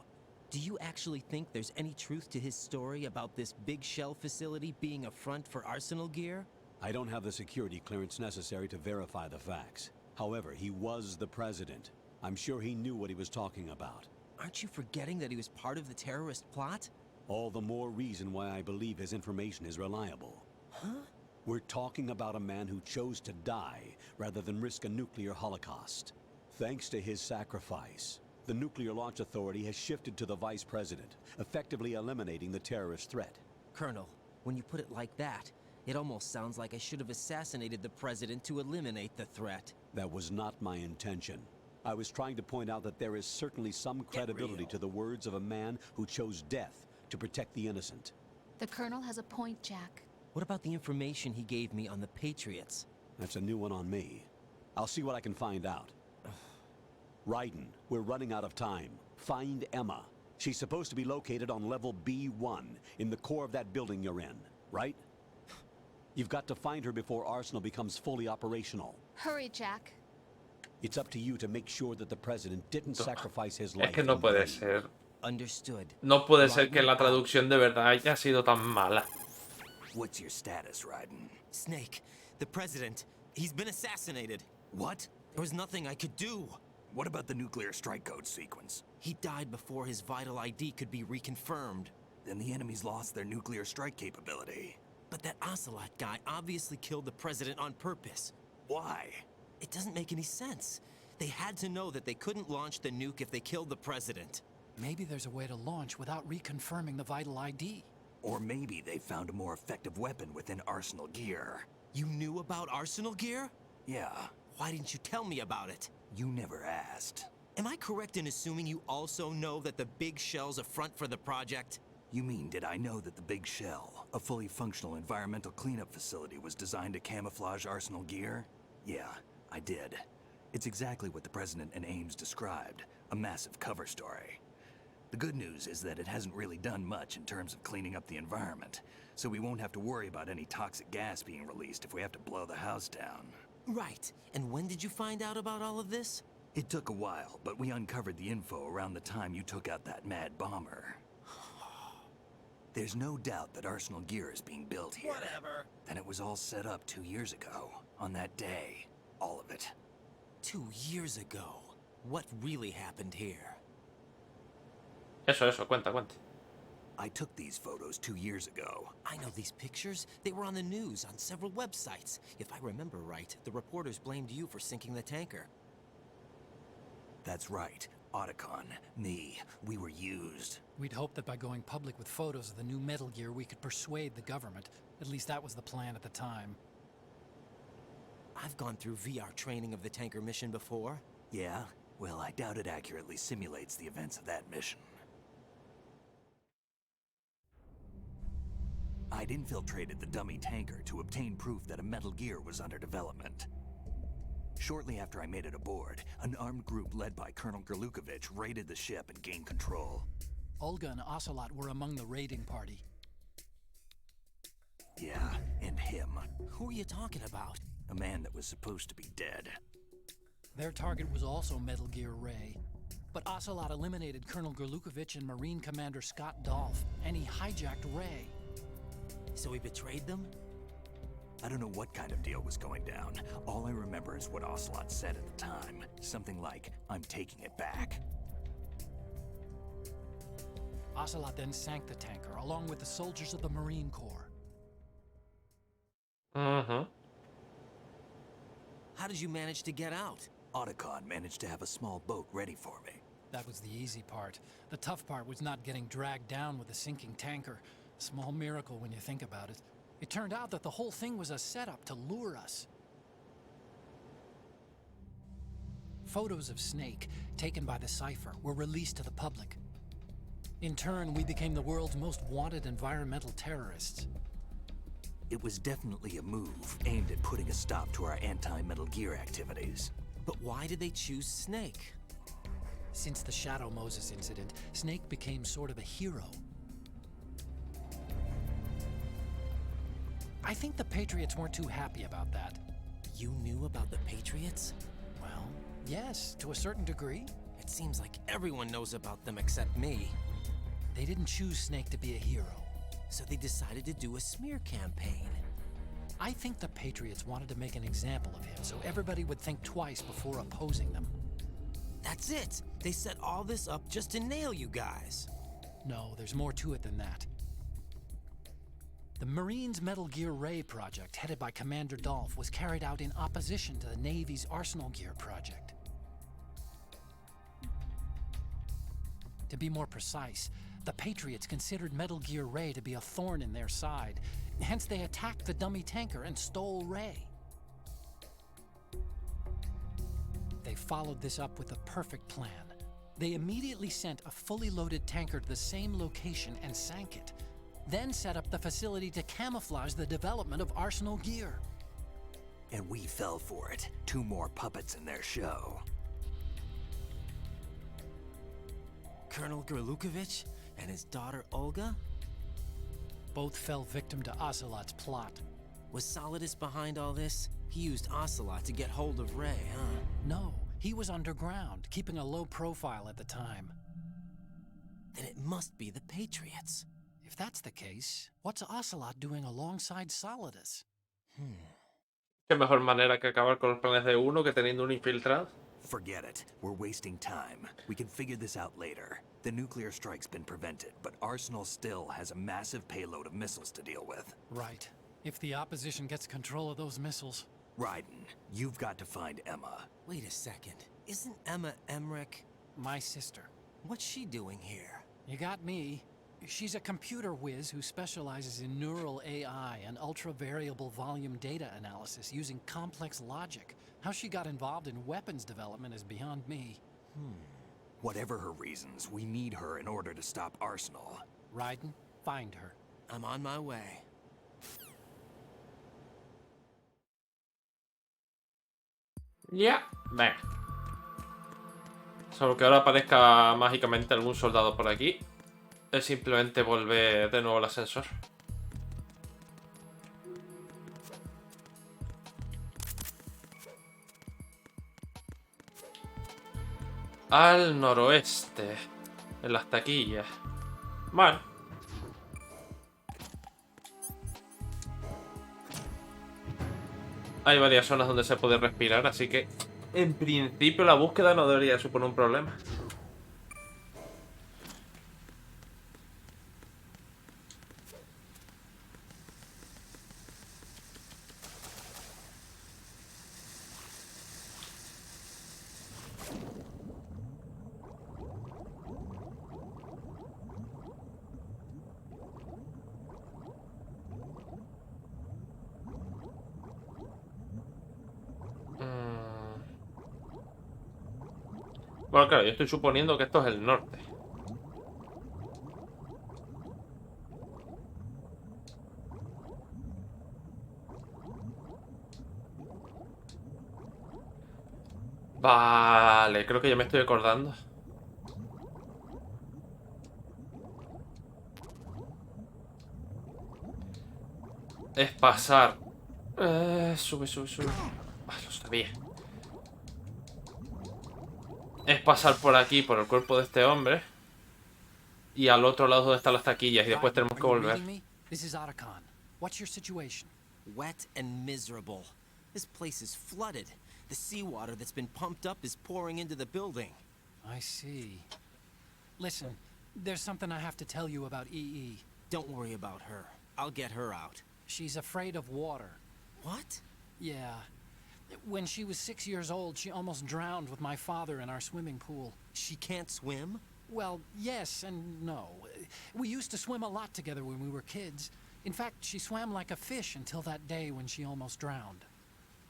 Do you actually think there's any truth to his story about this big shell facility being a front for Arsenal gear? I don't have the security clearance necessary to verify the facts. However, he was the president. I'm sure he knew what he was talking about. Aren't you forgetting that he was part of the terrorist plot? All the more reason why I believe his information is reliable. Huh? We're talking about a man who chose to die rather than risk a nuclear holocaust. Thanks to his sacrifice, the Nuclear Launch Authority has shifted to the vice president, effectively eliminating the terrorist threat. Colonel, when you put it like that, it almost sounds like I should have assassinated the president to eliminate the threat. That was not my intention. I was trying to point out that there is certainly some credibility to the words of a man who chose death to protect the innocent. The Colonel has a point, Jack. What about the information he gave me on the Patriots? That's a new one on me. I'll see what I can find out. Raiden, we're running out of time. Find Emma. She's supposed to be located on level B1, in the core of that building you're in, right? You've got to find her before Arsenal becomes fully operational. Hurry, Jack. It's up to you to make sure that the president didn't sacrifice his life. Es que no in puede vain. ser. Understood. No puede ser que la traducción de verdad haya sido tan mala. What's your status, Raiden? Snake, the president, he's been assassinated. What? There was nothing I could do. What about the nuclear strike code sequence? He died before his vital ID could be reconfirmed. Then the enemy's lost their nuclear strike capability. But that Ocelot guy obviously killed the president on purpose. Why? It doesn't make any sense. They had to know that they couldn't launch the nuke if they killed the president. Maybe there's a way to launch without reconfirming the vital ID. Or maybe they found a more effective weapon within Arsenal gear. You knew about Arsenal gear? Yeah, Why didn't you tell me about it? you never asked. Am I correct in assuming you also know that the big shell's a front for the project? You mean, did I know that the Big Shell, a fully functional environmental cleanup facility, was designed to camouflage Arsenal gear? Yeah, I did. It's exactly what the President and Ames described, a massive cover story. The good news is that it hasn't really done much in terms of cleaning up the environment, so we won't have to worry about any toxic gas being released if we have to blow the house down. Right. And when did you find out about all of this? It took a while, but we uncovered the info around the time you took out that mad bomber. There's no doubt that Arsenal gear is being built here. Whatever. Then it was all set up 2 years ago. On that day. All of it. 2 years ago. What really happened here? Eso, cuenta. I took these photos 2 years ago. I know these pictures. They were on the news, on several websites. If I remember right, the reporters blamed you for sinking the tanker. That's right. Otacon, me, we were used. We'd hoped that by going public with photos of the new Metal Gear, we could persuade the government. At least that was the plan at the time. I've gone through VR training of the tanker mission before. Yeah? Well, I doubt it accurately simulates the events of that mission. I'd infiltrated the dummy tanker to obtain proof that a Metal Gear was under development. Shortly after I made it aboard, an armed group led by Colonel Gerlukovich raided the ship and gained control. Olga and Ocelot were among the raiding party. Yeah, and him. Who are you talking about? A man that was supposed to be dead. Their target was also Metal Gear Ray. But Ocelot eliminated Colonel Gerlukovich and Marine Commander Scott Dolph, and he hijacked Ray. So he betrayed them? I don't know what kind of deal was going down. All I remember is what Ocelot said at the time. Something like, I'm taking it back. Ocelot then sank the tanker, along with the soldiers of the Marine Corps. Mm-hmm. How did you manage to get out? Otacon managed to have a small boat ready for me. That was the easy part. The tough part was not getting dragged down with a sinking tanker. A small miracle when you think about it. It turned out that the whole thing was a setup to lure us. Photos of Snake, taken by the Cypher, were released to the public. In turn, we became the world's most wanted environmental terrorists. It was definitely a move aimed at putting a stop to our anti-Metal Gear activities. But why did they choose Snake? Since the Shadow Moses incident, Snake became sort of a hero. I think the Patriots weren't too happy about that. You knew about the Patriots? Well, yes, to a certain degree. It seems like everyone knows about them except me. They didn't choose Snake to be a hero. So they decided to do a smear campaign. I think the Patriots wanted to make an example of him so everybody would think twice before opposing them. That's it! They set all this up just to nail you guys. No, there's more to it than that. The Marines' Metal Gear Ray project, headed by Commander Dolph, was carried out in opposition to the Navy's Arsenal Gear project. To be more precise, the Patriots considered Metal Gear Ray to be a thorn in their side. Hence, they attacked the dummy tanker and stole Ray. They followed this up with a perfect plan. They immediately sent a fully loaded tanker to the same location and sank it. Then set up the facility to camouflage the development of Arsenal Gear. And we fell for it. 2 more puppets in their show. Colonel Gerlukovich and his daughter Olga? Both fell victim to Ocelot's plot. Was Solidus behind all this? He used Ocelot to get hold of Ray, huh? No, he was underground, keeping a low profile at the time. Then it must be the Patriots. If that's the case, what's Ocelot doing alongside Solidus? Qué mejor manera que acabar con los planes de uno que teniendo un infiltrado. Forget it. We're wasting time. We can figure this out later. The nuclear strike's been prevented, but Arsenal still has a massive payload of missiles to deal with. Right. If the opposition gets control of those missiles. Raiden, you've got to find Emma. Wait a second. Isn't Emma Emmerich? My sister. What's she doing here? You got me. She's a computer whiz who specializes in neural AI and ultra-variable volume data analysis using complex logic. How she got involved in weapons development is beyond me. Whatever her reasons, we need her in order to stop Arsenal. Raiden, find her. I'm on my way. Ya, venga. Solo que ahora aparezca mágicamente algún soldado por aquí. Es simplemente volver de nuevo al ascensor. Al noroeste. En las taquillas. Bueno. Hay varias zonas donde se puede respirar, así que en principio la búsqueda no debería suponer un problema. Bueno, claro, yo estoy suponiendo que esto es el norte. Vale, creo que ya me estoy acordando. Es pasar. Sube, sube, sube. Lo sabía. Es pasar por aquí, por el cuerpo de este hombre. Y al otro lado donde están las taquillas. Y después tenemos que volver. This is Otacon. What's your situation? Wet and miserable. This place is flooded. The seawater that's been pumped up is pouring into the building. I see. Listen, there's something I have to tell you about EE. Don't worry about her. I'll get her out. She's afraid of water. What? Yeah. When she was 6 years old, she almost drowned with my father in our swimming pool. She can't swim? Well, yes and no. We used to swim a lot together when we were kids. In fact, she swam like a fish until that day when she almost drowned.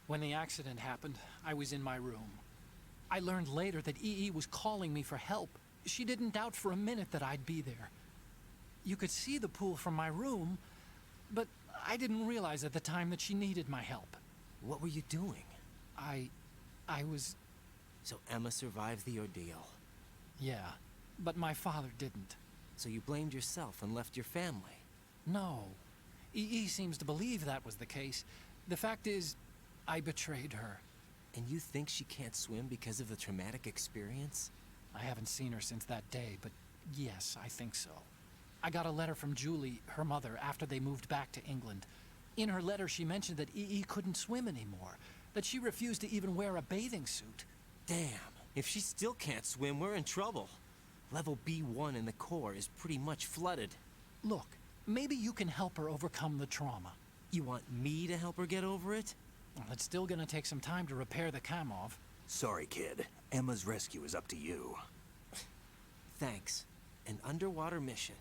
When the accident happened, I was in my room. I learned later that EE was calling me for help. She didn't doubt for a minute that I'd be there. You could see the pool from my room, but I didn't realize at the time that she needed my help. What were you doing? I was... So Emma survived the ordeal. Yeah, but my father didn't. So you blamed yourself and left your family? No. EE seems to believe that was the case. The fact is, I betrayed her. And you think she can't swim because of the traumatic experience? I haven't seen her since that day, but yes, I think so. I got a letter from Julie, her mother, after they moved back to England. In her letter, she mentioned that EE couldn't swim anymore, that she refused to even wear a bathing suit. Damn, if she still can't swim, we're in trouble. Level B1 in the core is pretty much flooded. Look, maybe you can help her overcome the trauma. You want me to help her get over it? Well, it's still gonna take some time to repair the Kamov. Sorry, kid. Emma's rescue is up to you. Thanks. An underwater mission.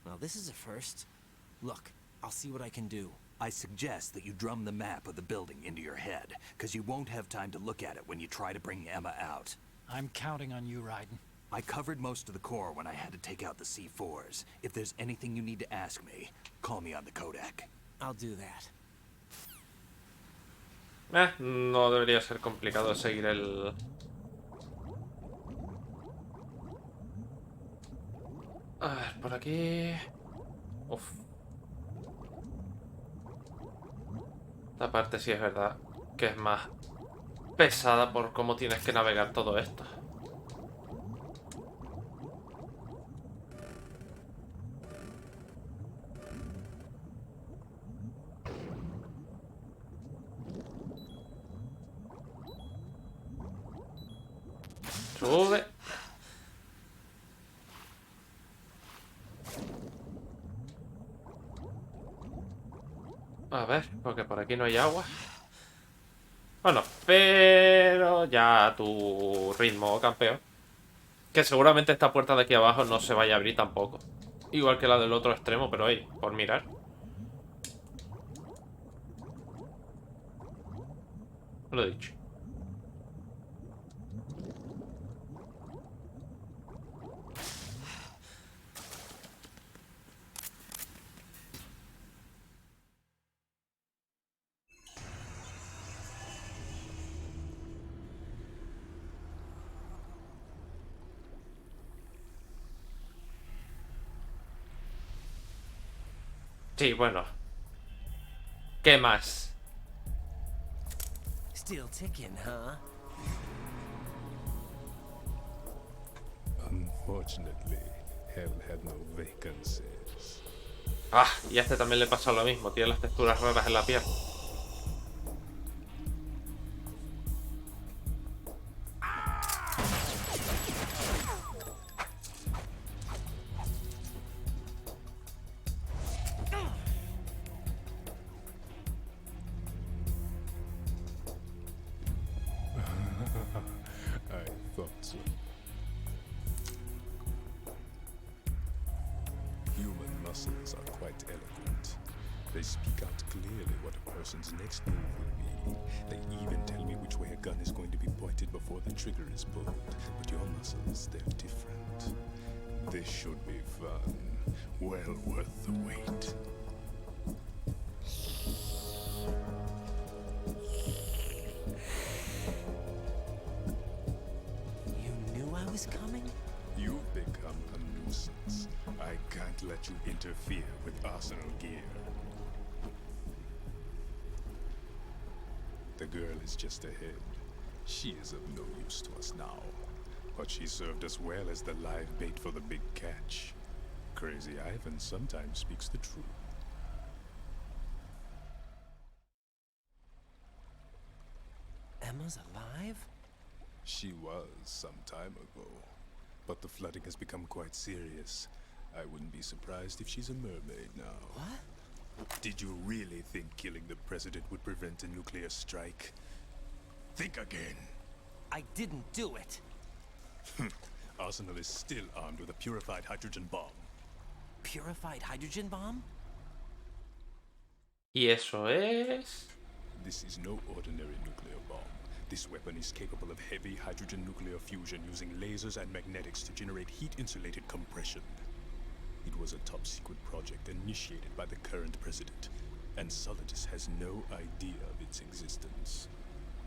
Well, this is a first. Look, I'll see what I can do. I suggest that you drum the map of the building into your head, because you won't have time to look at it when you try to bring Emma out. I'm counting on you, Raiden. I covered most of the core when I had to take out the C4s. If there's anything you need to ask me, call me on the codec. I'll do that. No debería ser complicado seguir el... A ver, por aquí... Uf. Esta parte sí es verdad que es más pesada por cómo tienes que navegar todo esto. Sube. A ver, porque por aquí no hay agua. Bueno, pero ya a tu ritmo, campeón. Que seguramente esta puerta de aquí abajo no se vaya a abrir tampoco. Igual que la del otro extremo, pero hey, por mirar. Lo he dicho. Sí, bueno. ¿Qué más? Still ticking, huh? Unfortunately, hell had no vacancies. Ah, y a este también le pasa lo mismo. Tiene las texturas raras en la piel. muscles are quite eloquent. They speak out clearly what a person's next move will be. They even tell me which way a gun is going to be pointed before the trigger is pulled. But your muscles, they're different. This should be fun. Well worth the wait. You knew I was coming? You've become a nuisance. I can't let you interfere with arsenal gear. The girl is just ahead. She is of no use to us now. But she served us well as the live bait for the big catch. Crazy Ivan sometimes speaks the truth. Emma's alive? She was some time ago. But the flooding has become quite serious. I wouldn't be surprised if she's a mermaid now. What? Did you really think killing the president would prevent a nuclear strike? Think again. I didn't do it. Arsenal is still armed with a purified hydrogen bomb. Purified hydrogen bomb? Y eso es... This is no ordinary nuclear bomb. This weapon is capable of heavy hydrogen nuclear fusion using lasers and magnetics to generate heat-insulated compression. It was a top-secret project initiated by the current president, and Solidus has no idea of its existence.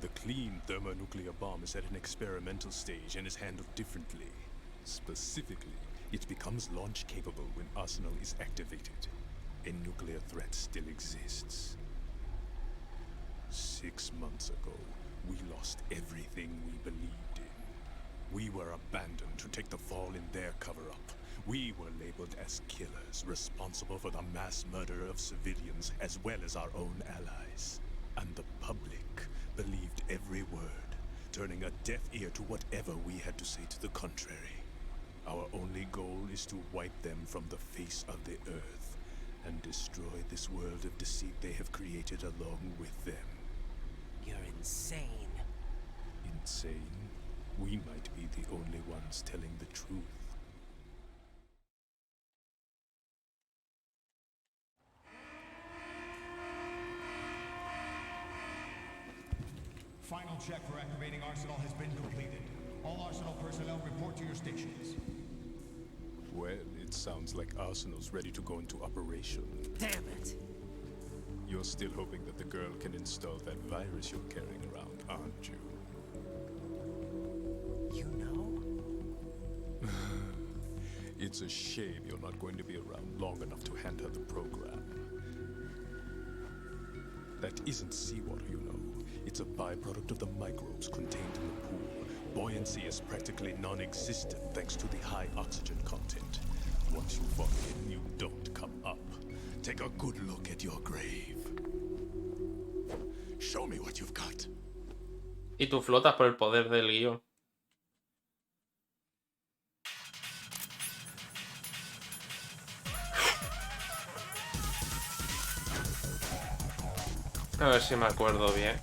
The clean thermonuclear bomb is at an experimental stage and is handled differently. Specifically, it becomes launch-capable when Arsenal is activated. A nuclear threat still exists. 6 months ago, we lost everything we believed in. We were abandoned to take the fall in their cover-up. We were labeled as killers, responsible for the mass murder of civilians as well as our own allies. And the public believed every word, turning a deaf ear to whatever we had to say to the contrary. Our only goal is to wipe them from the face of the earth and destroy this world of deceit they have created along with them. You're insane. Insane? We might be the only ones telling the truth. Final check for activating Arsenal has been completed. All Arsenal personnel report to your stations. Well, it sounds like Arsenal's ready to go into operation. Damn it! You're still hoping that the girl can install that virus you're carrying around, aren't you? You know? It's a shame you're not going to be around long enough to hand her the program. That isn't seawater, you know. It's a byproduct of the microbes contained in the pool. Buoyancy is practically non-existent thanks to the high oxygen content. Once you fall in, you don't come up. Take a good look at your grave. Show me what you've got. Y tú flotas por el poder del guión. A ver si me acuerdo bien.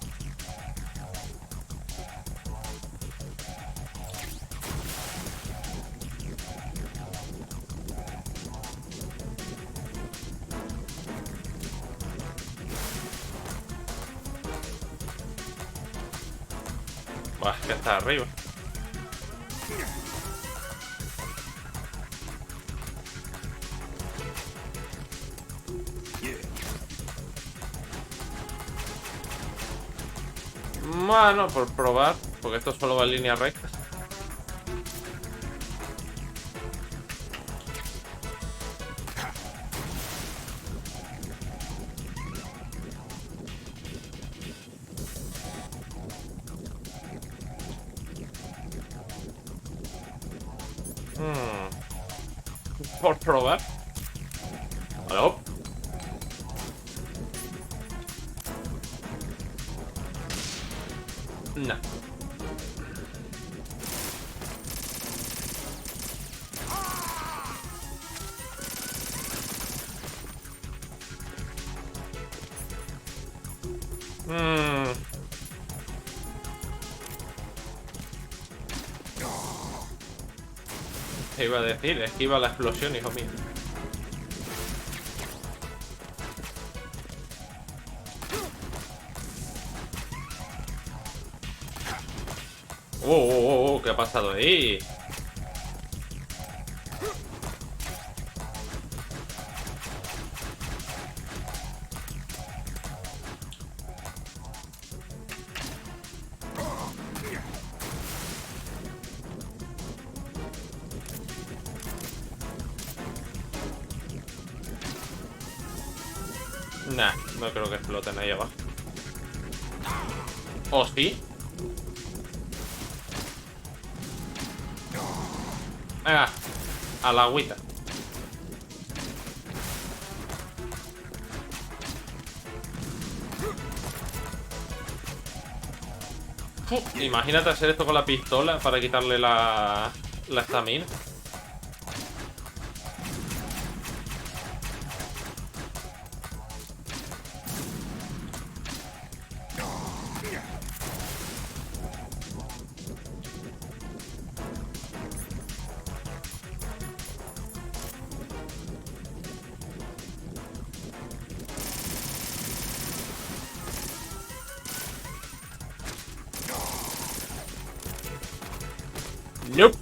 Buah, que está arriba. Bueno, por probar, porque esto solo va en línea recta. Por probar. ¿Aló? No. Te iba a decir, esquiva la explosión, hijo mío. ¿Qué ha pasado ahí? Nah, no creo que exploten ahí abajo. ¿O sí? Venga, a la agüita. Imagínate hacer esto con la pistola para quitarle la estamina. Nope.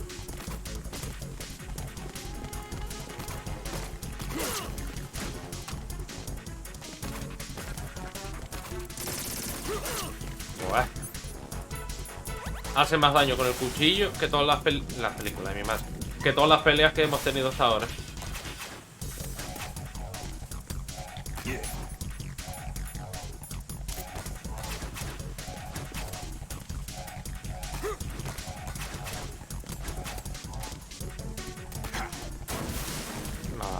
Buah. Hace más daño con el cuchillo que todas las películas de mi madre. Que todas las peleas que hemos tenido hasta ahora.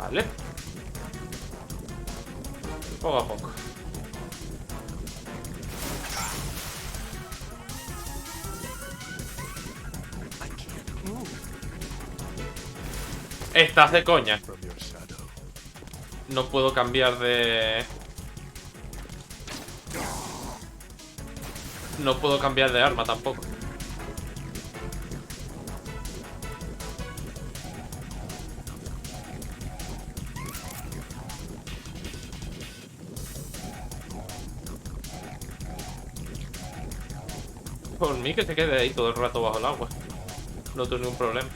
Vale. Poco a poco. Estás de coña. No puedo cambiar de... No puedo cambiar de arma tampoco. Por mí que se quede ahí todo el rato bajo el agua. No tengo ningún problema.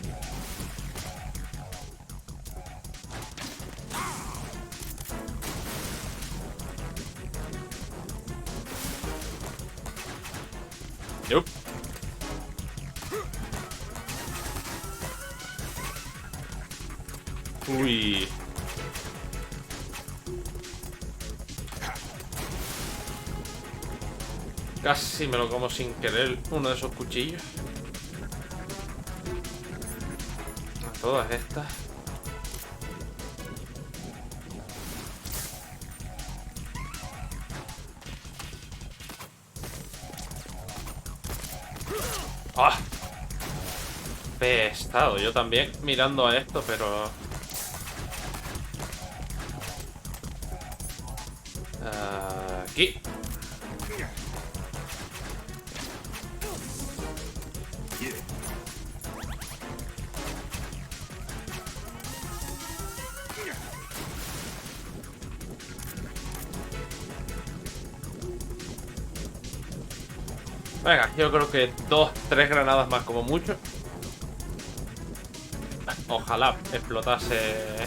Yup. Uy. Casi me lo como sin querer uno de esos cuchillos. A todas estas. ¡Ah! He estado yo también mirando a esto, pero... Aquí. Venga, yo creo que 2, 3 granadas más como mucho. Ojalá explotase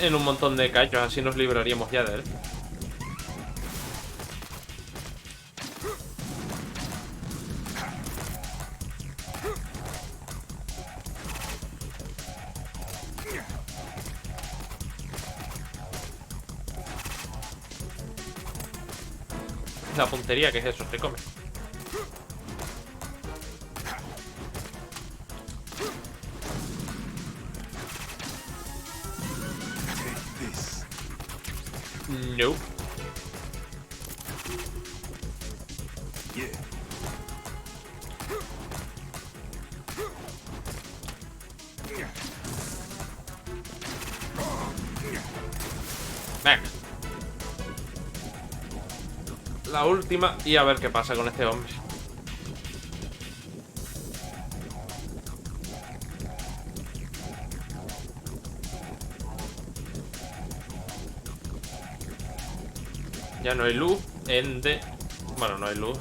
en un montón de cachos, así nos libraríamos ya de él. La puntería, que es eso, se come. No. Venga. La última y a ver qué pasa con este hombre. Ya no hay luz. Ende. Bueno, no hay luz.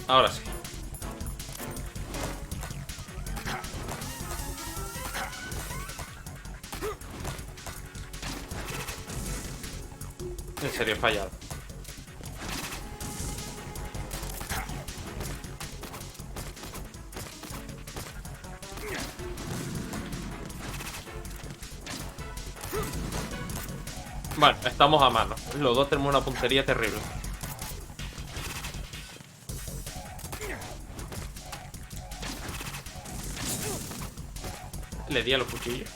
Ahora sí. En serio, he fallado. Bueno, estamos a mano. Los dos tenemos una puntería terrible. Le di a los cuchillos.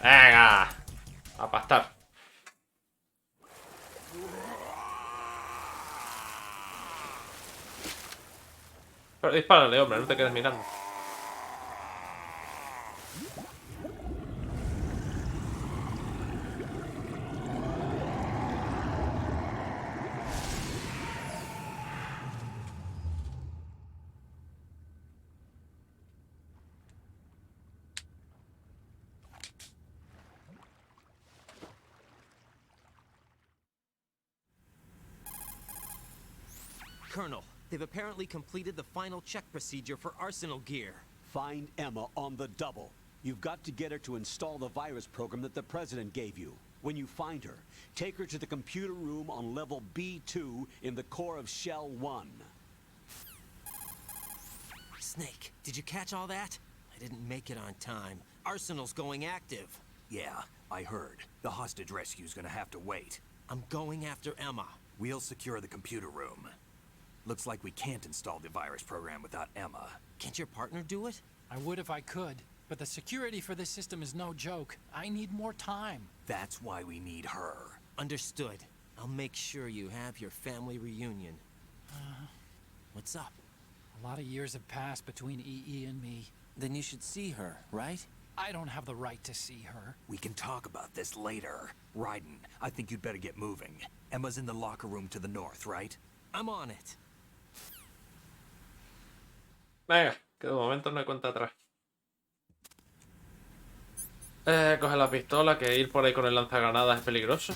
¡Venga! A pastar. Pero dispárale, hombre, no te quedes mirando. Colonel, they've apparently completed the final check procedure for arsenal gear. Find Emma on the double. You've got to get her to install the virus program that the President gave you. When you find her, take her to the computer room on level B2 in the core of Shell 1. Snake, did you catch all that? I didn't make it on time. Arsenal's going active. Yeah, I heard. The hostage rescue's gonna have to wait. I'm going after Emma. We'll secure the computer room. Looks like we can't install the virus program without Emma. Can't your partner do it? I would if I could, but the security for this system is no joke. I need more time. That's why we need her. Understood. I'll make sure you have your family reunion. What's up? A lot of years have passed between EE and me. Then you should see her, right? I don't have the right to see her. We can talk about this later. Raiden, I think you'd better get moving. Emma's in the locker room to the north, right? I'm on it. Venga, que de momento no hay cuenta atrás. Coge la pistola, que ir por ahí con el lanzagranadas es peligroso.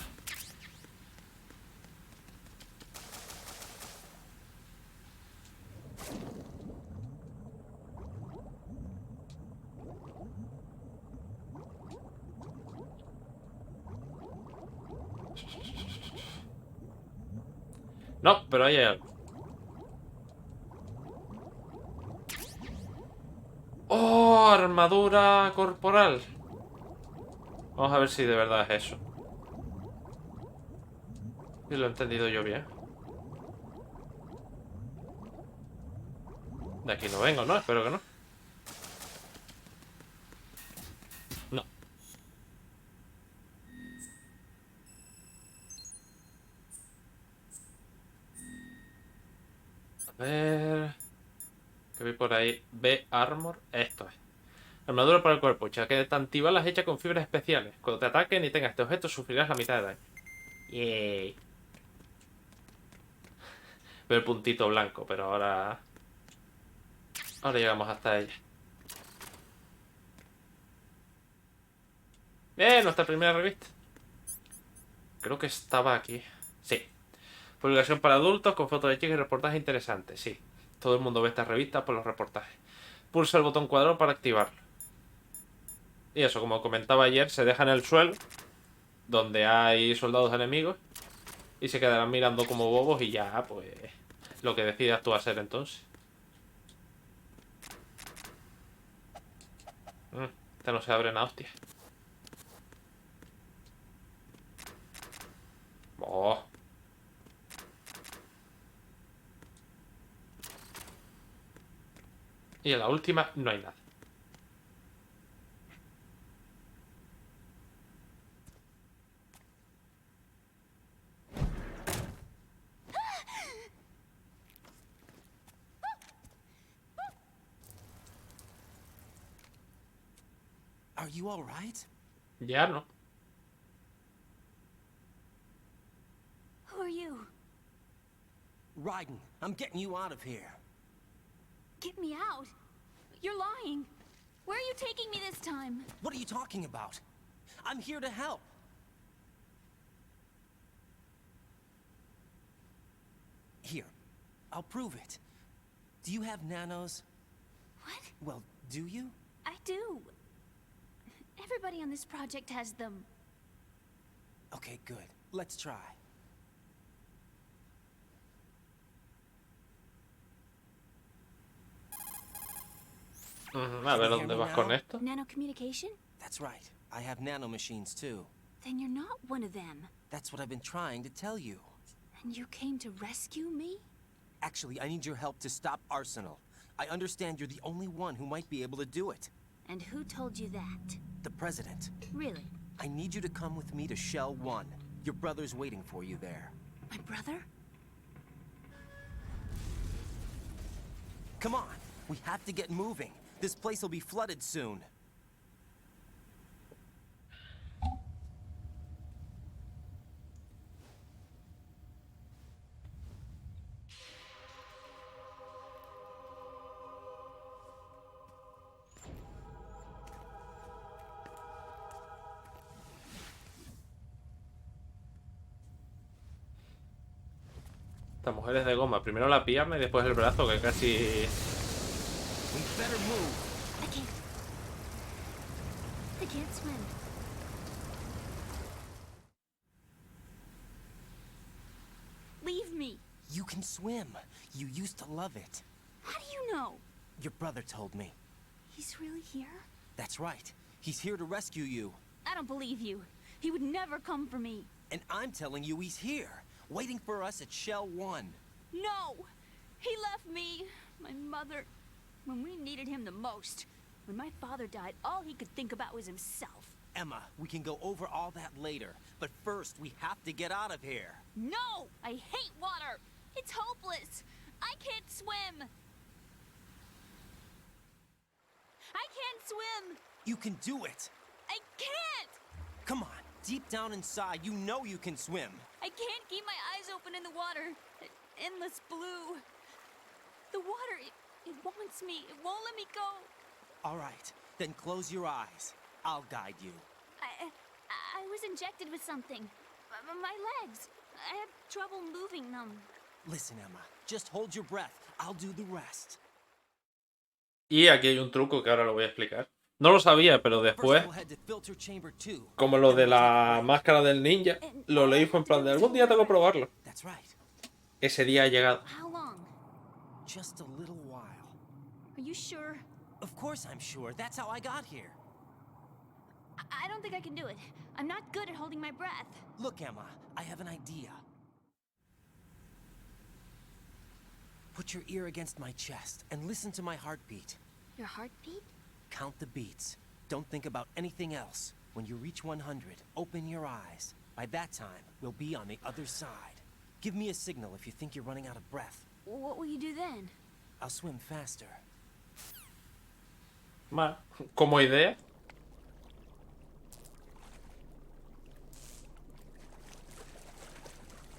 No, pero ahí hay algo. ¡Oh! Armadura corporal. Vamos a ver si de verdad es eso. Si lo he entendido yo bien. De aquí no vengo, ¿no? Espero que no. No. A ver... que vi por ahí. B Armor. Esto es. Armadura para el cuerpo. Chaqueta antibalas hecha con fibras especiales. Cuando te ataquen y tengas este objeto, sufrirás la mitad de daño. Yay. Veo el puntito blanco, pero ahora... ahora llegamos hasta ella. Nuestra primera revista. Creo que estaba aquí. Sí. Publicación para adultos con fotos de chicas y reportajes interesantes. Sí. Todo el mundo ve estas revistas por los reportajes. Pulsa el botón cuadrado para activarlo. Y eso, como comentaba ayer, se deja en el suelo, donde hay soldados enemigos, y se quedarán mirando como bobos y ya, pues, lo que decidas tú hacer entonces. Este no se abre nada, hostia. Oh. Y en la última no hay nada. Are you all right? Ya no. Who are you? Raiden, I'm getting you out of here. Get me out. You're lying. Where are you taking me this time? What are you talking about? I'm here to help. Here, I'll prove it. Do you have nanos? What? Well, do you? I do. Everybody on this project has them. Okay, good. Let's try. A ver dónde vas con esto. Nanocommunication? That's right. I have nanomachines too. Then you're not one of them. That's what I've been trying to tell you. And you came to rescue me? Actually, I need your help to stop Arsenal. I understand you're the only one who might be able to do it. And who told you that? The President. Really? I need you to come with me to Shell 1. Your brother's waiting for you there. My brother? Come on, we have to get moving. This place will be flooded soon. Esta mujer es de goma. Primero la pierna y después el brazo, que casi... We better move. I can't swim. Leave me. You can swim. You used to love it. How do you know? Your brother told me. He's really here? That's right. He's here to rescue you. I don't believe you. He would never come for me. And I'm telling you he's here, waiting for us at Shell 1. No! He left me, my mother, when we needed him the most. When my father died, all he could think about was himself. Emma, we can go over all that later, but first we have to get out of here. No! I hate water! It's hopeless! I can't swim! I can't swim! You can do it! I can't! Come on, deep down inside, you know you can swim. I can't keep my eyes open in the water. Endless blue. The water, it wants me. It won't let me go. All right, then close your eyes. I'll guide you. I was injected with something. My legs. I have trouble moving them. Listen, Emma, just hold your breath. I'll do the rest. Y aquí hay un truco que ahora lo voy a explicar. No lo sabía, pero después, como lo de la máscara del ninja, lo leí fue en plan de algún día tengo que probarlo. Ese día ha llegado. How long? Just a little while. Are you sure? Of course I'm sure. That's how I got here. I don't think I can do it. I'm not good at holding my breath. Look, Emma, I have an idea. Put your ear against my chest and listen to my heartbeat. Your heartbeat? Count the beats. Don't think about anything else. When you reach 100, open your eyes. By that time, we'll be on the other side. Give me a signal if you think you're running out of breath. What will you do then? I'll swim faster. Como idea.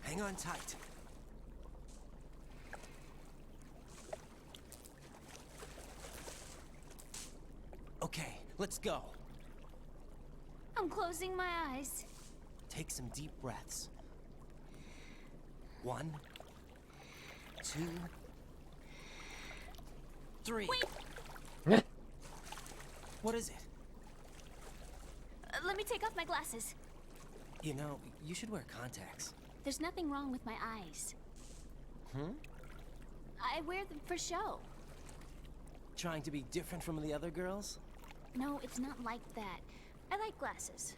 Hang on tight. Okay, let's go. I'm closing my eyes. Take some deep breaths. 1, 2, 3. Wait! What is it? Let me take off my glasses. You know, you should wear contacts. There's nothing wrong with my eyes. I wear them for show. Trying to be different from the other girls? No, it's not like that. I like glasses.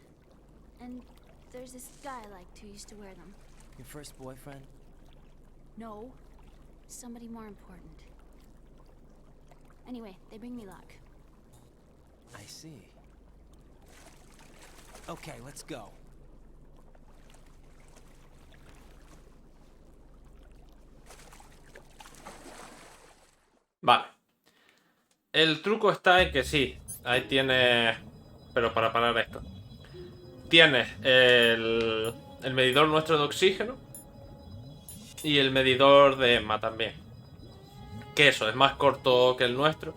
And there's this guy I liked who used to wear them. Your first boyfriend? No. Somebody more important. Anyway, they bring me luck. I see. Okay, let's go. Vale. El truco está en que sí. Ahí tienes... Pero para parar esto. Tienes el medidor nuestro de oxígeno. Y el medidor de Emma también. Que eso, es más corto que el nuestro.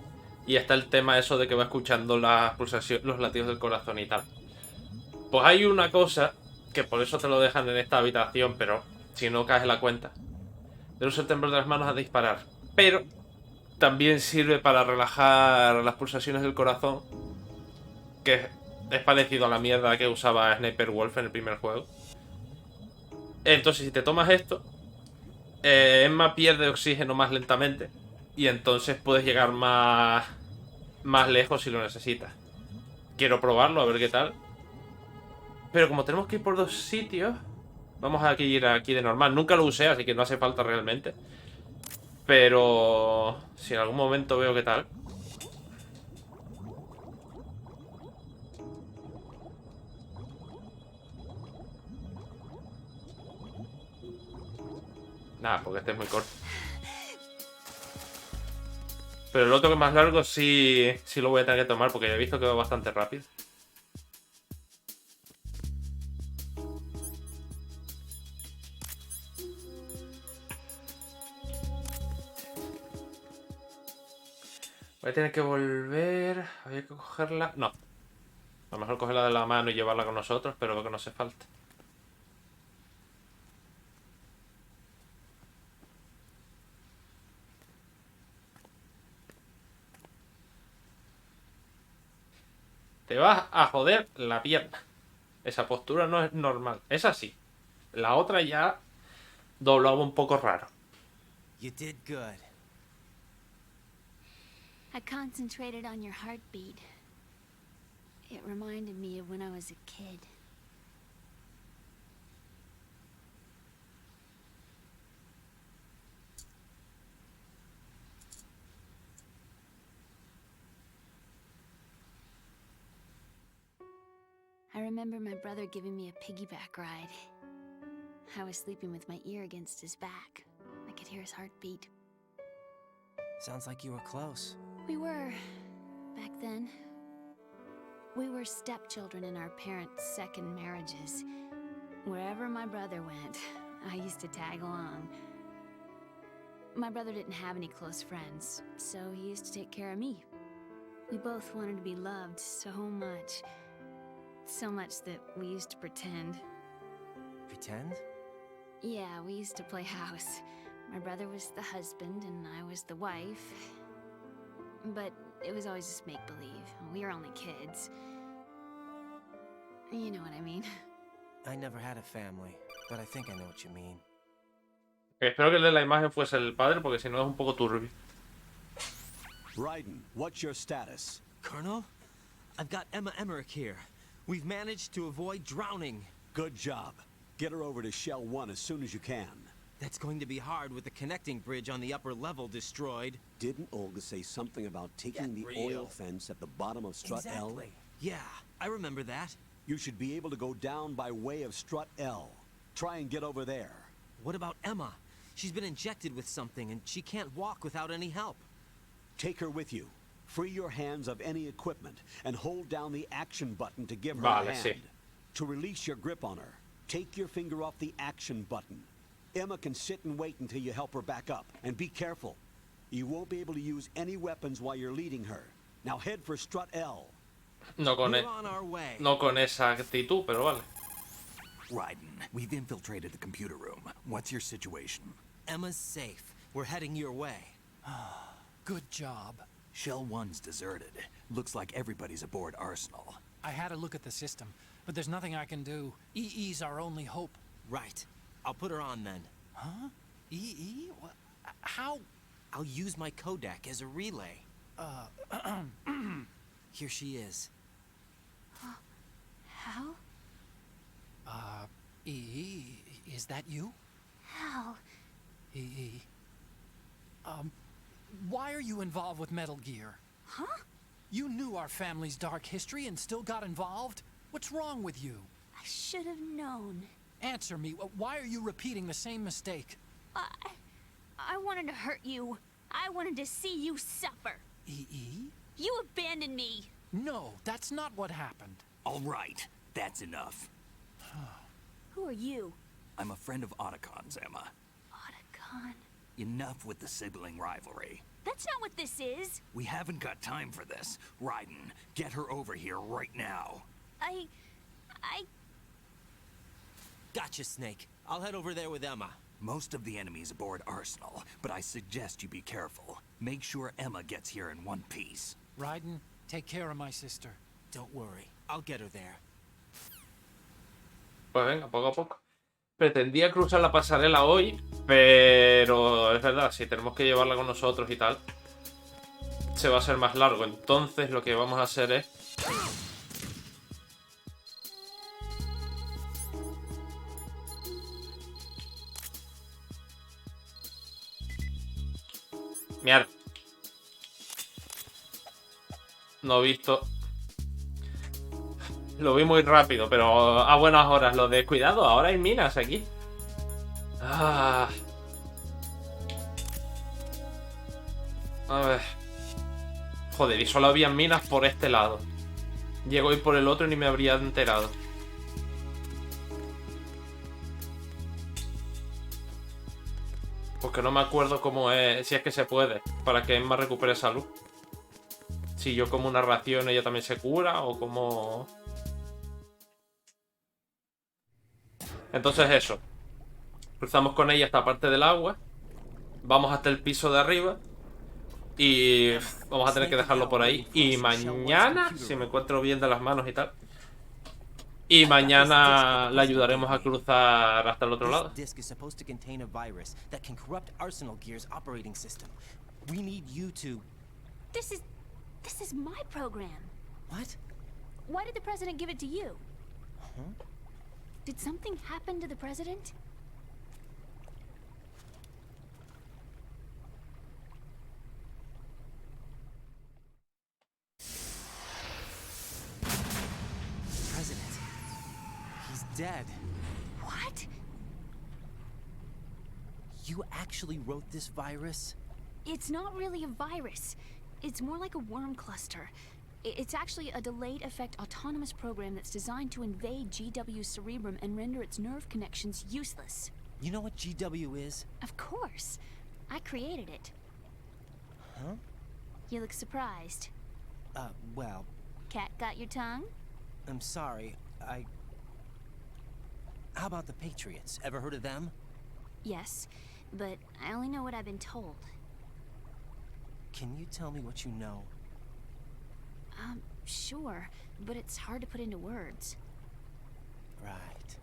Y está el tema eso de que va escuchando las pulsaciones, los latidos del corazón y tal. Pues hay una cosa que por eso te lo dejan en esta habitación, pero si no caes en la cuenta. De usar el temblor de las manos a disparar. Pero también sirve para relajar las pulsaciones del corazón, que es parecido a la mierda que usaba Sniper Wolf en el primer juego. Entonces, si te tomas esto, Emma pierde oxígeno más lentamente y entonces puedes llegar más lejos si lo necesitas. Quiero probarlo, a ver qué tal. Pero como tenemos que ir por dos sitios, vamos a ir aquí de normal. Nunca lo usé, así que no hace falta realmente. Pero si en algún momento veo qué tal. Nada, porque este es muy corto. Pero el otro que es más largo sí lo voy a tener que tomar, porque ya he visto que va bastante rápido. Voy a tener que volver. Había que cogerla. No. A lo mejor cogerla de la mano y llevarla con nosotros, pero veo que no hace falta. Te vas a joder la pierna. Esa postura no es normal. Es así. La otra ya doblaba un poco raro. You did good. I concentrated on your heartbeat. It reminded me of when I was a kid. I remember my brother giving me a piggyback ride. I was sleeping with my ear against his back. I could hear his heartbeat. Sounds like you were close. We were, back then. We were stepchildren in our parents' second marriages. Wherever my brother went, I used to tag along. My brother didn't have any close friends, so he used to take care of me. We both wanted to be loved so much. So much that we used to pretend. Pretend? Yeah, we used to play house. My brother was the husband and I was the wife. But it was always just make-believe. We were only kids. You know what I mean. I never had a family, but I think I know what you mean. Espero que el de la imagen fuese el padre, porque si no es un poco turbio. Raiden, what's your status? Colonel? I've got Emma Emmerich here. We've managed to avoid drowning. Good job. Get her over to Shell 1 as soon as you can. That's going to be hard with the connecting bridge on the upper level destroyed. Didn't Olga say something about taking the oil fence at the bottom of Strut L? Exactly. Yeah, I remember that. You should be able to go down by way of Strut L. Try and get over there. What about Emma? She's been injected with something and she can't walk without any help. Take her with you. Free your hands of any equipment and hold down the action button to give her a hand. Sí. To release your grip on her, take your finger off the action button. Emma can sit and wait until you help her back up. And be careful. You won't be able to use any weapons while you're leading her. Now head for Strut L. No con, no con esa actitud, pero vale. Raiden, we've infiltrated the computer room. What's your situation? Emma's safe. We're heading your way. Good job. Shell 1's deserted. Looks like everybody's aboard Arsenal. I had a look at the system, but there's nothing I can do. EE's our only hope. Right. I'll put her on then. Huh? EE? What? How? I'll use my Kodak as a relay. Here she is. How? EE, is that you? How? EE. Why are you involved with Metal Gear? Huh? You knew our family's dark history and still got involved? What's wrong with you? I should have known. Answer me. Why are you repeating the same mistake? I wanted to hurt you. I wanted to see you suffer. EE? You abandoned me. No, that's not what happened. All right, that's enough. Who are you? I'm a friend of Otacon's, Emma. Otacon? Enough with the sibling rivalry. That's not what this is. We haven't got time for this. Raiden, get her over here right now. I Gotcha, Snake. I'll head over there with Emma. Most of the enemies aboard Arsenal, but I suggest you be careful. Make sure Emma gets here in one piece. Raiden, take care of my sister. Don't worry, I'll get her there. Pues venga, poco a poco. Pretendía cruzar la pasarela hoy, pero es verdad, si tenemos que llevarla con nosotros y tal, se va a hacer más largo. Entonces lo que vamos a hacer es... Mierda. No he visto... Lo vi muy rápido, pero a buenas horas. Lo de cuidado, ahora hay minas aquí. Ah. A ver. Joder, y solo había minas por este lado. Llego a ir por el otro y ni me habría enterado. Porque no me acuerdo cómo es, si es que se puede, para que Emma recupere salud. Si yo como una ración ella también se cura o como... Entonces eso. Cruzamos con ella esta parte del agua. Vamos hasta el piso de arriba. Y vamos a tener que dejarlo por ahí. Y mañana, si me encuentro bien de las manos y tal, y mañana le ayudaremos a cruzar hasta el otro lado. This disk is supposed to contain a virus that can corrupt Arsenal Gear's operating system. We need you to... This is my program. What? Why did the president give it to you? Huh? Did something happen to the president? President. He's dead. What? You actually wrote this virus? It's not really a virus. It's more like a worm cluster. It's actually a delayed effect autonomous program that's designed to invade GW's cerebrum and render its nerve connections useless. You know what GW is? Of course. I created it. Huh? You look surprised. Well... Cat got your tongue? I'm sorry, How about the Patriots? Ever heard of them? Yes, but I only know what I've been told. Can you tell me what you know? Sure, but it's hard to put into words. Right.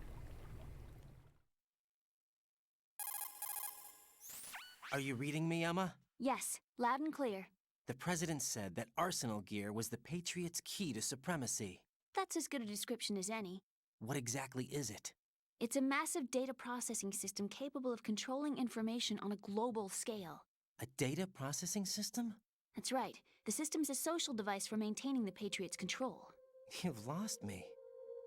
Are you reading me, Emma? Yes, loud and clear. The president said that Arsenal Gear was the Patriots' key to supremacy. That's as good a description as any. What exactly is it? It's a massive data processing system capable of controlling information on a global scale. A data processing system? That's right. The system's a social device for maintaining the Patriots' control. You've lost me.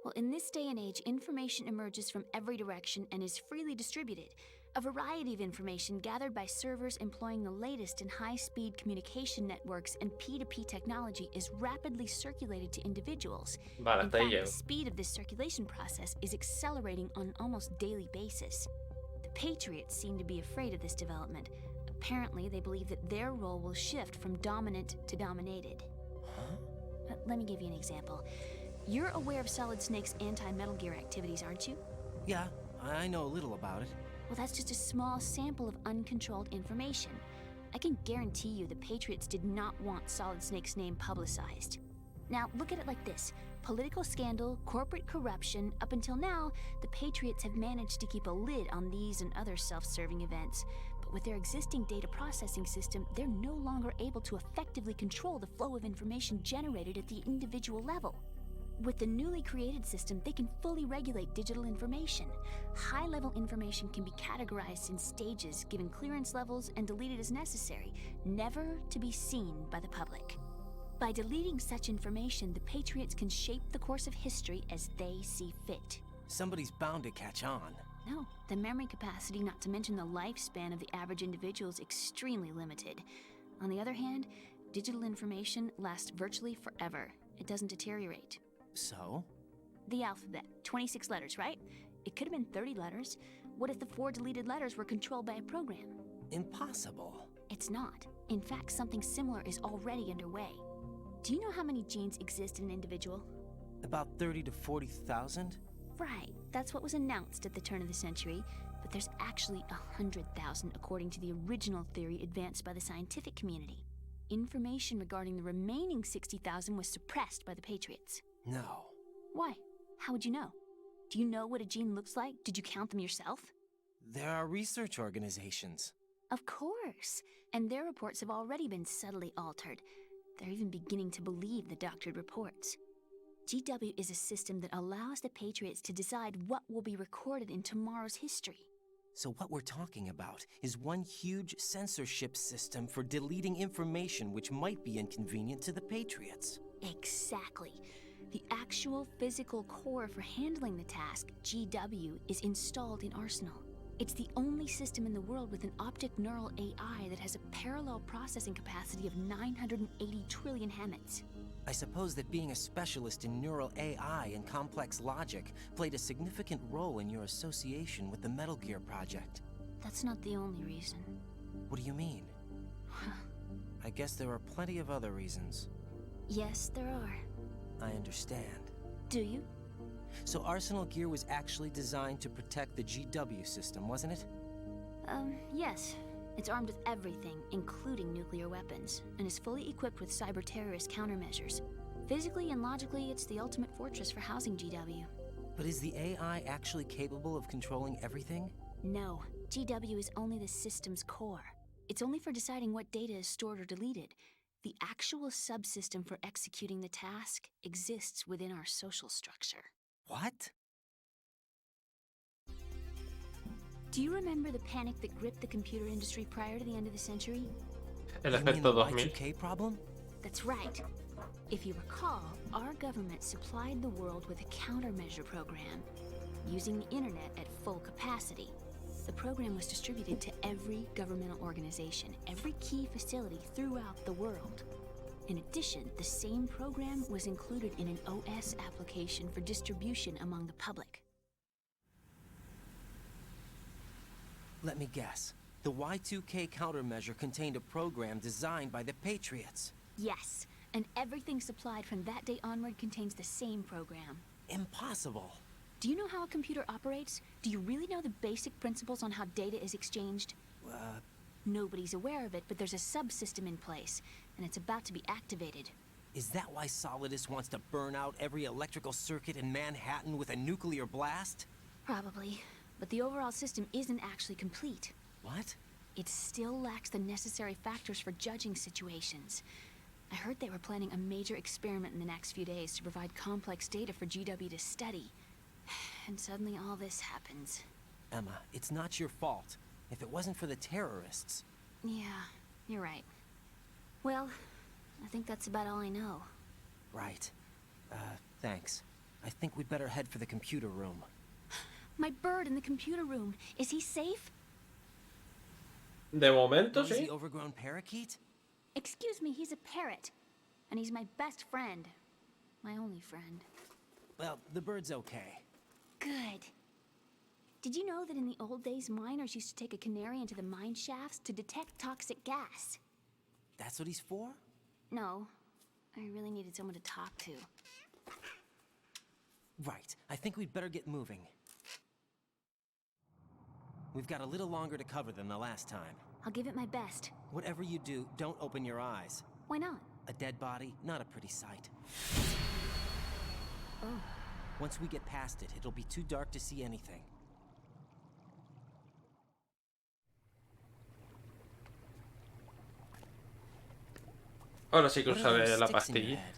Well, in this day and age, information emerges from every direction and is freely distributed. A variety of information gathered by servers employing the latest in high-speed communication networks and P2P technology is rapidly circulated to individuals. Vale, in hasta ahí fact, llego. the speed of this circulation process is accelerating on an almost daily basis. The Patriots seem to be afraid of this development. Apparently, they believe that their role will shift from dominant to dominated. Huh? Let me give you an example. You're aware of Solid Snake's anti-Metal Gear activities, aren't you? Yeah, I know a little about it. Well, that's just a small sample of uncontrolled information. I can guarantee you the Patriots did not want Solid Snake's name publicized. Now, look at it like this. Political scandal, corporate corruption, up until now, the Patriots have managed to keep a lid on these and other self-serving events. But with their existing data processing system, they're no longer able to effectively control the flow of information generated at the individual level. With the newly created system, they can fully regulate digital information. High-level information can be categorized in stages, given clearance levels, and deleted as necessary, never to be seen by the public. By deleting such information, the Patriots can shape the course of history as they see fit. Somebody's bound to catch on. No, the memory capacity, not to mention the lifespan of the average individual, is extremely limited. On the other hand, digital information lasts virtually forever. It doesn't deteriorate. So? The alphabet, 26 letters, right? It could have been 30 letters. What if the 4 deleted letters were controlled by a program? Impossible. It's not. In fact, something similar is already underway. Do you know how many genes exist in an individual? About 30 to 40,000? Right, that's what was announced at the turn of the century, but there's actually 100,000 according to the original theory advanced by the scientific community. Information regarding the remaining 60,000 was suppressed by the Patriots. No. Why? How would you know? Do you know what a gene looks like? Did you count them yourself? There are research organizations. Of course. And their reports have already been subtly altered. They're even beginning to believe the doctored reports. GW is a system that allows the Patriots to decide what will be recorded in tomorrow's history. So what we're talking about is one huge censorship system for deleting information which might be inconvenient to the Patriots. Exactly. The actual physical core for handling the task, GW, is installed in Arsenal. It's the only system in the world with an optic neural AI that has a parallel processing capacity of 980 trillion Hammets. I suppose that being a specialist in neural AI and complex logic played a significant role in your association with the Metal Gear project. That's not the only reason. What do you mean? I guess there are plenty of other reasons. Yes, there are. I understand. Do you? So Arsenal Gear was actually designed to protect the GW system, wasn't it? Yes. It's armed with everything, including nuclear weapons, and is fully equipped with cyber-terrorist countermeasures. Physically and logically, it's the ultimate fortress for housing GW. But is the AI actually capable of controlling everything? No. GW is only the system's core. It's only for deciding what data is stored or deleted. The actual subsystem for executing the task exists within our social structure. What? Do you remember the panic that gripped the computer industry prior to the end of the century? El You mean efecto the 2000. Y2K problem? That's right. If you recall, our government supplied the world with a countermeasure program, using the internet at full capacity. The program was distributed to every governmental organization, every key facility throughout the world. In addition, the same program was included in an OS application for distribution among the public. Let me guess. The Y2K countermeasure contained a program designed by the Patriots. Yes, and everything supplied from that day onward contains the same program. Impossible. Do you know how a computer operates? Do you really know the basic principles on how data is exchanged? Nobody's aware of it, but there's a subsystem in place, and it's about to be activated. Is that why Solidus wants to burn out every electrical circuit in Manhattan with a nuclear blast? Probably, but the overall system isn't actually complete. What? It still lacks the necessary factors for judging situations. I heard they were planning a major experiment in the next few days to provide complex data for GW to study. And suddenly all this happens. Emma, it's not your fault. If it wasn't for the terrorists... Yeah, you're right. Well, I think that's about all I know. Right. Thanks. I think we'd better head for the computer room. My bird in the computer room. Is he safe? De momento, Is the sí. overgrown parakeet? Excuse me, he's a parrot. And he's my best friend. My only friend. Well, the bird's okay. Good. Did you know that in the old days, miners used to take a canary into the mine shafts to detect toxic gas? That's what he's for? No. I really needed someone to talk to. Right. I think we'd better get moving. We've got a little longer to cover than the last time. I'll give it my best. Whatever you do, don't open your eyes. Why not? A dead body, not a pretty sight. Oh. Once we get past it, it'll be too dark to see anything. Ahora sí que What are those usaré la sticks in your pastilla. head?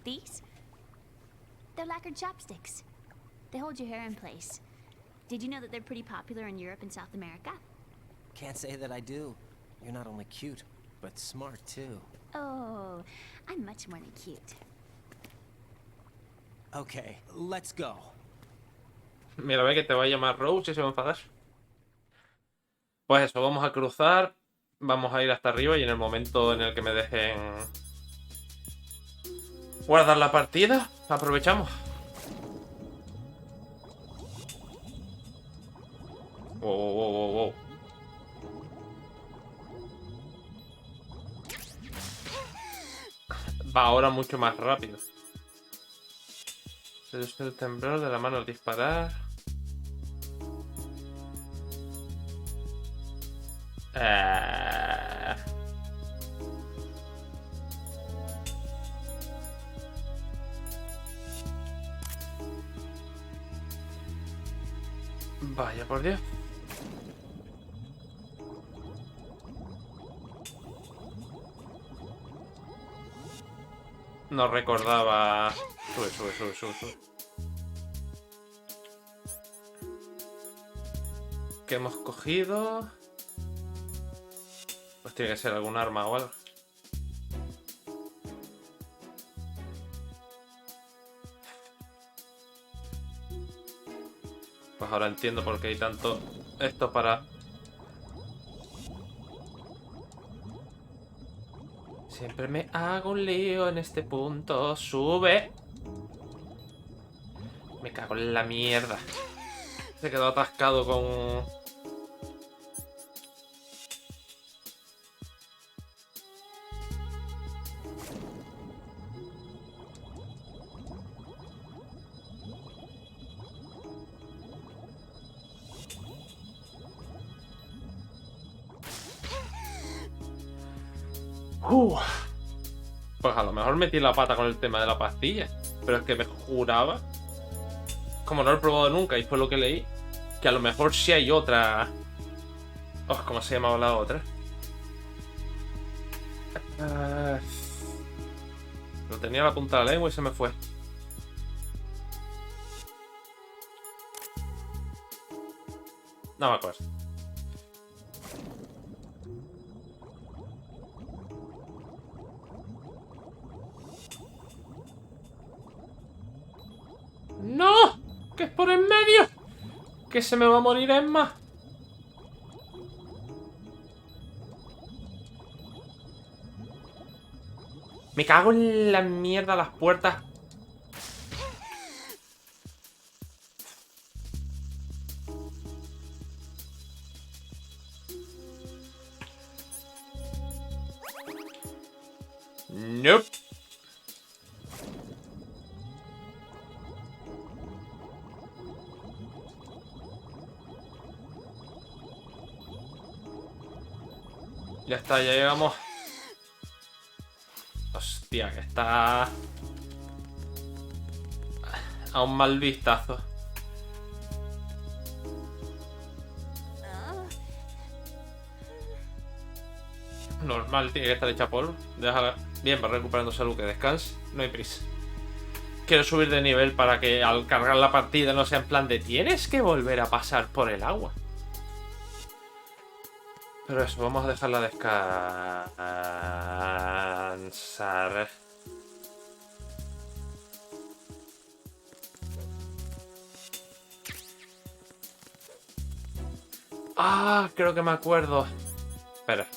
These? They're lacquered chopsticks. They hold your hair in place. Did you know that they're pretty popular in Europe and South America? Can't say that I do. You're not only cute, but smart too. Oh, I'm much more than cute. Okay, let's go. Mira, ve que te va a llamar Rose y se va a enfadar. Pues eso, vamos a cruzar. Vamos a ir hasta arriba y en el momento en el que me dejen guardar la partida, aprovechamos. Wow, wow, wow, wow, wow. Va ahora mucho más rápido. Seducción del temblor de la mano al disparar. Vaya por Dios. No recordaba. Sube. ¿Qué hemos cogido? Pues tiene que ser algún arma o algo. Pues ahora entiendo por qué hay tanto esto para... Siempre me hago un lío en este punto. ¡Sube! Me cago en la mierda. Se quedó atascado con... Pues a lo mejor metí la pata con el tema de la pastilla. Pero es que me juraba, como no lo he probado nunca y fue lo que leí, que a lo mejor sí hay otra... Oh, ¿cómo se llamaba la otra? Lo tenía a la punta de la lengua y se me fue. No me acuerdo. ¡No! ¡Que es por en medio! ¡Que se me va a morir Emma! Me cago en la mierda las puertas. Nope. Ya está, ya llegamos. Hostia, que está a un mal vistazo. Normal, tiene que estar hecha polvo. Déjala. Bien, va recuperando salud, que descanse. No hay prisa. Quiero subir de nivel para que al cargar la partida no sea en plan de tienes que volver a pasar por el agua. Pero eso, vamos a dejarla descansar. Ah, creo que me acuerdo. Espera.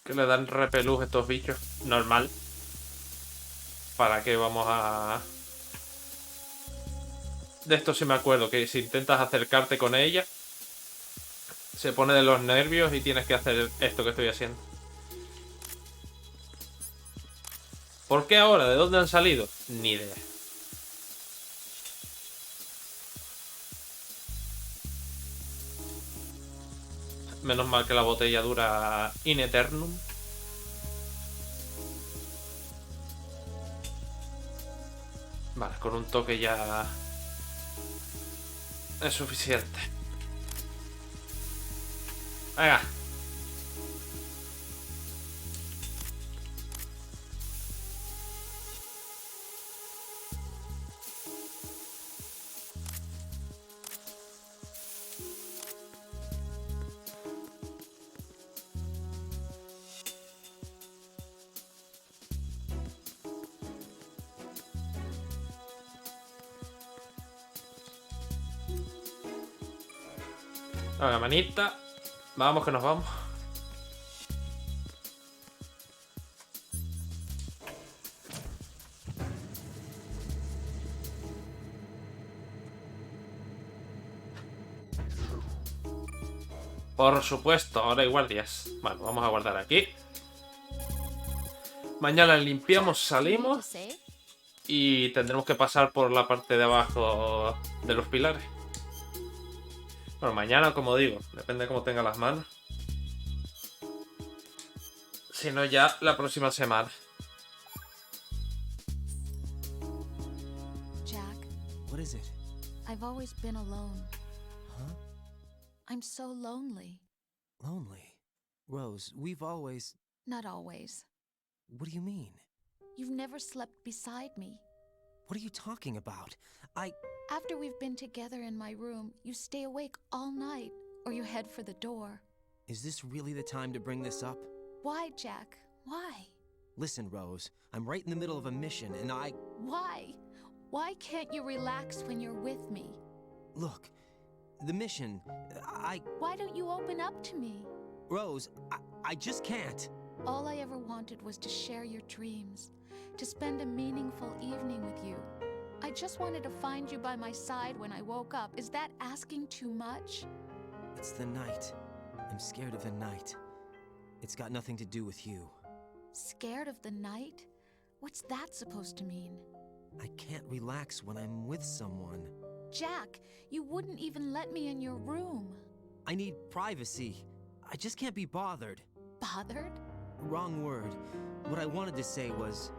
Que le dan repelús estos bichos. Normal. ¿Para qué vamos a...? De esto sí me acuerdo, que si intentas acercarte con ella, se pone de los nervios y tienes que hacer esto que estoy haciendo. ¿Por qué ahora? ¿De dónde han salido? Ni idea. Menos mal que la botella dura in eternum. Vale, con un toque ya es suficiente. Venga. Venga, manita. Vamos, que nos vamos. Por supuesto, ahora hay guardias. Bueno, vamos a guardar aquí. Mañana limpiamos, salimos y tendremos que pasar por la parte de abajo de los pilares. Bueno, mañana, como digo, depende de cómo tenga las manos. Si no, ya la próxima semana. Jack, What is it? I've always been alone. Huh? I'm so lonely. Lonely? Rose, we've always... Not always. What do you mean? You've never slept beside me. What are you talking about? After we've been together in my room, you stay awake all night, or you head for the door. Is this really the time to bring this up? Why, Jack? Why? Listen, Rose, I'm right in the middle of a mission, and Why? Why can't you relax when you're with me? Look, the mission, Why don't you open up to me? Rose, I just can't. All I ever wanted was to share your dreams, to spend a meaningful evening with you. I just wanted to find you by my side when I woke up. Is that asking too much? It's the night. I'm scared of the night. It's got nothing to do with you. Scared of the night? What's that supposed to mean? I can't relax when I'm with someone. Jack, you wouldn't even let me in your room. I need privacy. I just can't be bothered. Bothered? Wrong word. What I wanted to say was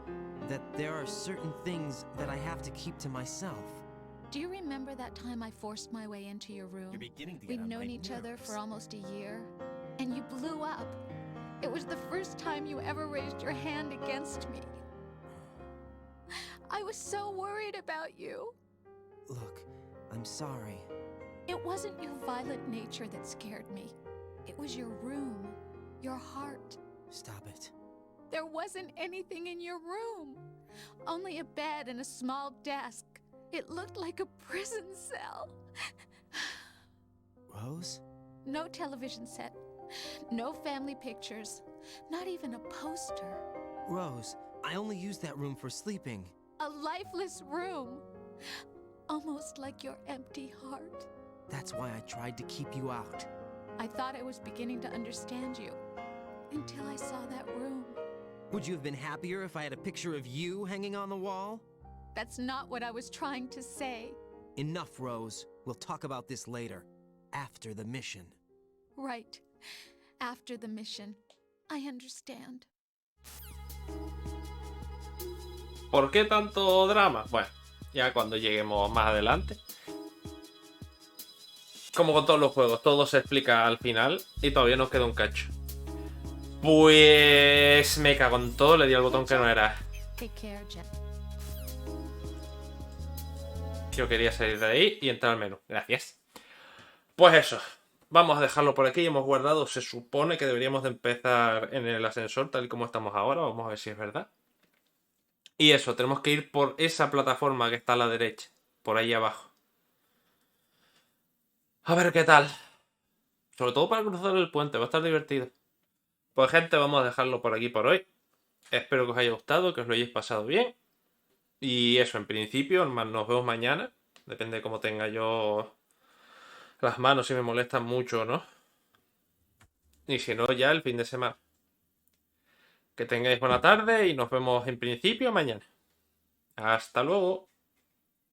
that there are certain things that I have to keep to myself. Do you remember that time I forced my way into your room? You're beginning to get We'd on known my each other nerves. for almost a year, and you blew up. It was the first time you ever raised your hand against me. I was so worried about you. Look, I'm sorry. It wasn't your violent nature that scared me. It was your room, your heart. Stop it. There wasn't anything in your room. Only a bed and a small desk. It looked like a prison cell. Rose? No television set. No family pictures. Not even a poster. Rose, I only use that room for sleeping. A lifeless room. Almost like your empty heart. That's why I tried to keep you out. I thought I was beginning to understand you. Until I saw that room. Would you have been happier if I had a picture of you hanging on the wall? That's not what I was trying to say. Enough, Rose. We'll talk about this later. After the mission. Right. After the mission. I understand. ¿Por qué tanto drama? Bueno, ya cuando lleguemos más adelante. Como con todos los juegos, todo se explica al final y todavía nos queda un cacho. Pues me cago en todo, le di al botón que no era. Take care, Jack. Yo quería salir de ahí y entrar al menú. Gracias. Pues eso. Vamos a dejarlo por aquí. Hemos guardado. Se supone que deberíamos de empezar en el ascensor tal y como estamos ahora. Vamos a ver si es verdad. Y eso, tenemos que ir por esa plataforma que está a la derecha. Por ahí abajo. A ver qué tal. Sobre todo para cruzar el puente. Va a estar divertido. Pues gente, vamos a dejarlo por aquí por hoy. Espero que os haya gustado, que os lo hayáis pasado bien. Y eso, en principio, nos vemos mañana. Depende de cómo tenga yo las manos, si me molestan mucho o no. Y si no, ya el fin de semana. Que tengáis buena tarde y nos vemos en principio mañana. Hasta luego.